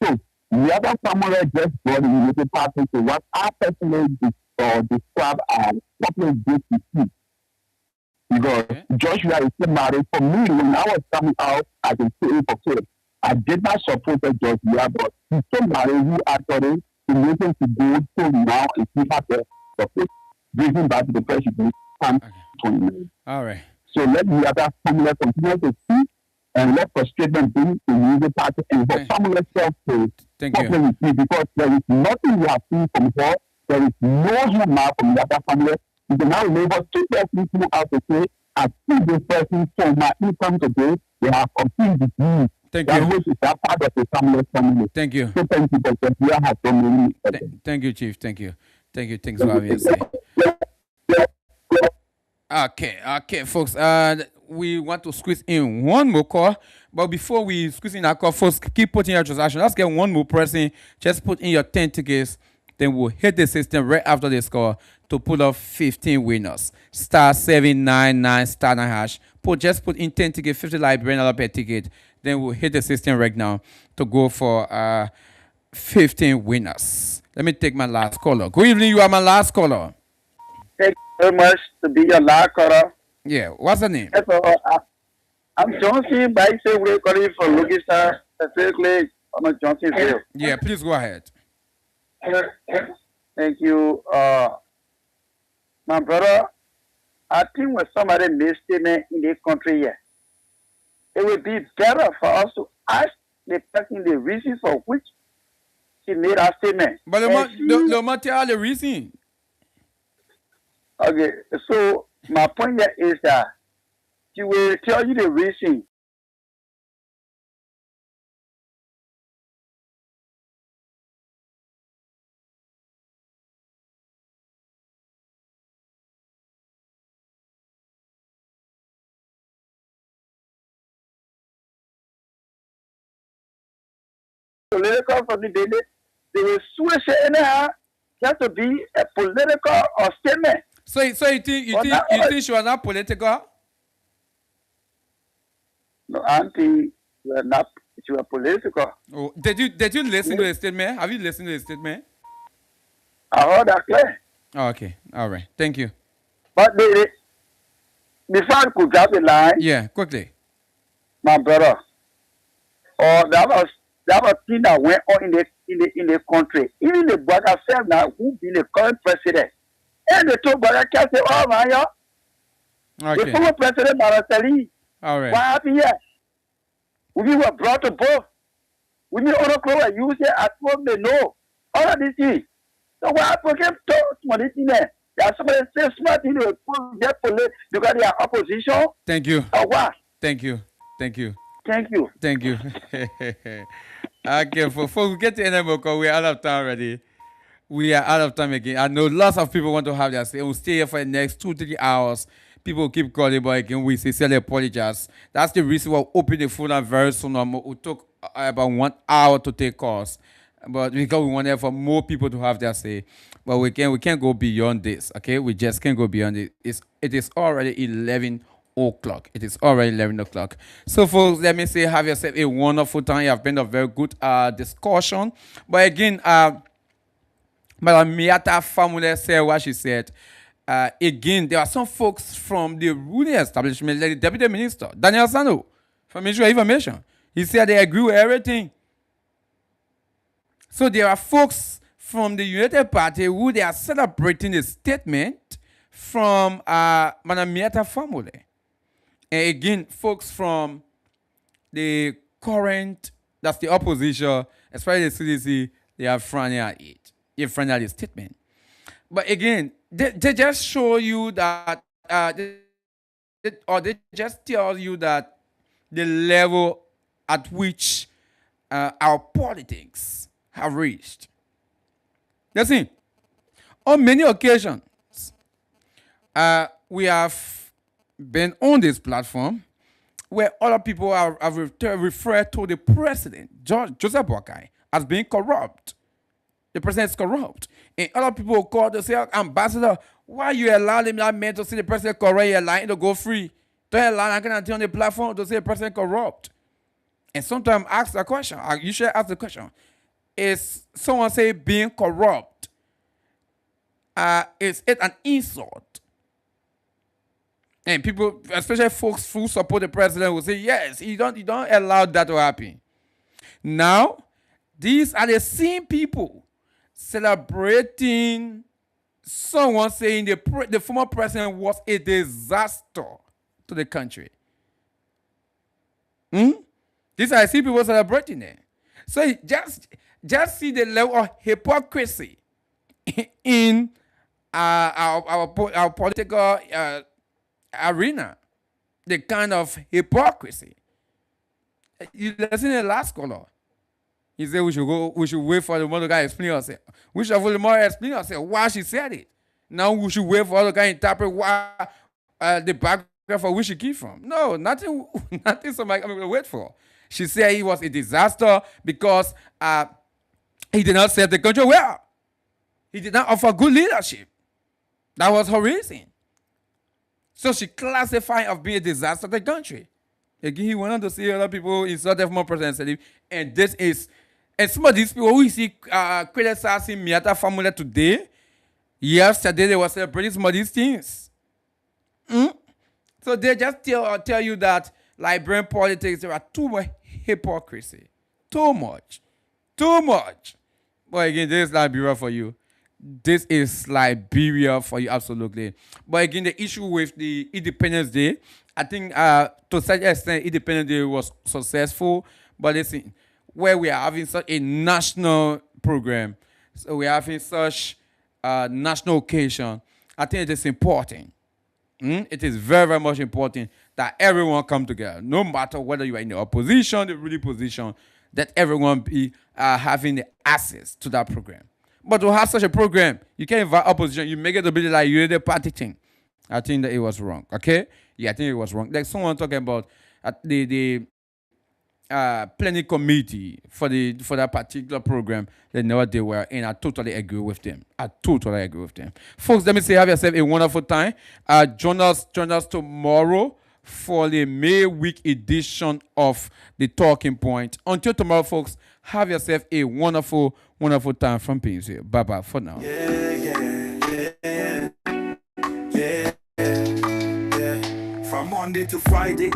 So, the other somewhere just brought the Unity Party to what I personally describe as popular good to see. Because Joshua is still married. For me, when I was coming out as a CA for kids, I did not support Joshua, but he's still married who actually is looking to go to now and see how to support, bringing back to the president. All right. So let the other family continue to speak and let frustrated be the Unity Party and for family self to you. Because there is nothing we have seen from her. There is no humor from the other family. You can now label two persons who have to say, I see this person for my income today, they have completed with me. Thank that you. Which is that part of the family. Thank you. So thank you, because we have so many. Thank you, Chief. Thank you. Thank you. Thanks for having us. Okay, folks. We want to squeeze in one more call, but before we squeeze in our call, folks, keep putting your transaction. Let's get one more person. Just put in your 10 tickets, then we'll hit the system right after this call to put up 15 winners. *799 *9#. Just put in 10 tickets, 50 Liberian per ticket. Then we'll hit the system right now to go for 15 winners. Let me take my last caller. Good evening, you are my last caller. Thank you very much to be your last caller. Yeah, what's the name? I'm Johnson, but I say we're calling for Lugisa, specifically on Johnsonville. Yeah, please go ahead. Thank you. My brother, I think when somebody makes statement in this country here, it would be better for us to ask the person the reason for which she made a statement. But the matter the reason. Okay, so my point here is that she will tell you the reason. Political from the daily, they will switch it anyhow just to be a political or statement. So you think she was not political? No, auntie, she was political. Oh, did you listen to the statement? Have you listened to the statement? I heard that clear. Oh, okay, all right, thank you. But before I could drop the line, yeah, quickly, my brother, that was thing that went on in the country. Even the brother self now, who be the current president, and the two brother can say, "Oh my God, the former president Marasali, all right, what happened here? We were brought to both. We need other clothes. You say at home they know. All of these things. So we have to get money in there. There are somebody say smart in the police because they are opposition. Thank you. Or what? Thank you. Thank you. Thank you. Thank you. Okay, before we get to any more, because we're out of time already. We are out of time again. I know lots of people want to have their say. We'll stay here for the next 2-3 hours. People keep calling, but again, we sincerely apologize. That's the reason why we opened the phone line very soon. We took about 1 hour to take calls, but because we wanted for more people to have their say. But we can't go beyond this. Okay, we just can't go beyond it. It is already 11 o'clock. It is already 11 o'clock. So, folks, let me say, have yourself a wonderful time. You have been a very good discussion. But again, Madam Miata Famule said what she said. Again, there are some folks from the ruling establishment, like the Deputy Minister, Daniel Sano, from Ministry of Information. He said they agree with everything. So there are folks from the United Party who they are celebrating a statement from Madam Miata Famule. And again, folks from the current, that's the opposition, especially the CDC, they are frowning at it. They're frowning at the statement. But again, they just show you that, or they just tell you that the level at which our politics have reached. You see, on many occasions, we have been on this platform where other people have referred to the president, Joseph Boakai, as being corrupt. The president is corrupt. And other people call to say, Ambassador, why you allow that man to say the president corrupt? You're lying to go free. Don't allow that on the platform to say the president corrupt. And sometimes ask the question, you should ask the question, is someone say being corrupt, is it an insult? And people, especially folks who support the president, will say, yes, you don't allow that to happen. Now, these are the same people celebrating someone saying the former president was a disaster to the country. These are the same people celebrating it. So just see the level of hypocrisy in our political arena. The kind of hypocrisy. You listen to the last caller. He said we should wait for the mother guy to explain herself. We should have the mother explain herself why she said it. Now we should wait for the guy to interpret why the background for which she came from. No, nothing somebody can wait for. She said he was a disaster because he did not serve the country well. He did not offer good leadership. That was her reason. So she classified of being a disaster to the country. Again, he went on to see other people insult the former president. And some of these people who you see criticizing Miata Famule today, yesterday they were celebrating some of these things. So they just tell you that Liberian politics, there are too much hypocrisy. Too much. But again, this is Liberia for you. This is Liberia for you, absolutely. But again, the issue with the Independence Day, I think to such extent, Independence Day was successful. But listen, where we are having such a national program, so we are having such a national occasion, I think it is important. It is very, very much important that everyone come together, no matter whether you are in the opposition, the ruling position, that everyone be having the access to that program. But to have such a program, you can't invite opposition. You make it a bit like you're the party thing. I think that it was wrong. Okay? Yeah, I think it was wrong. Like someone talking about the planning committee for that particular program, they never did well, and I totally agree with them. Folks, let me say, have yourself a wonderful time. Join us tomorrow for the May week edition of the Talking Point. Until tomorrow, folks, have yourself a wonderful, wonderful time from Pins here. Bye-bye for now. From Monday to Friday.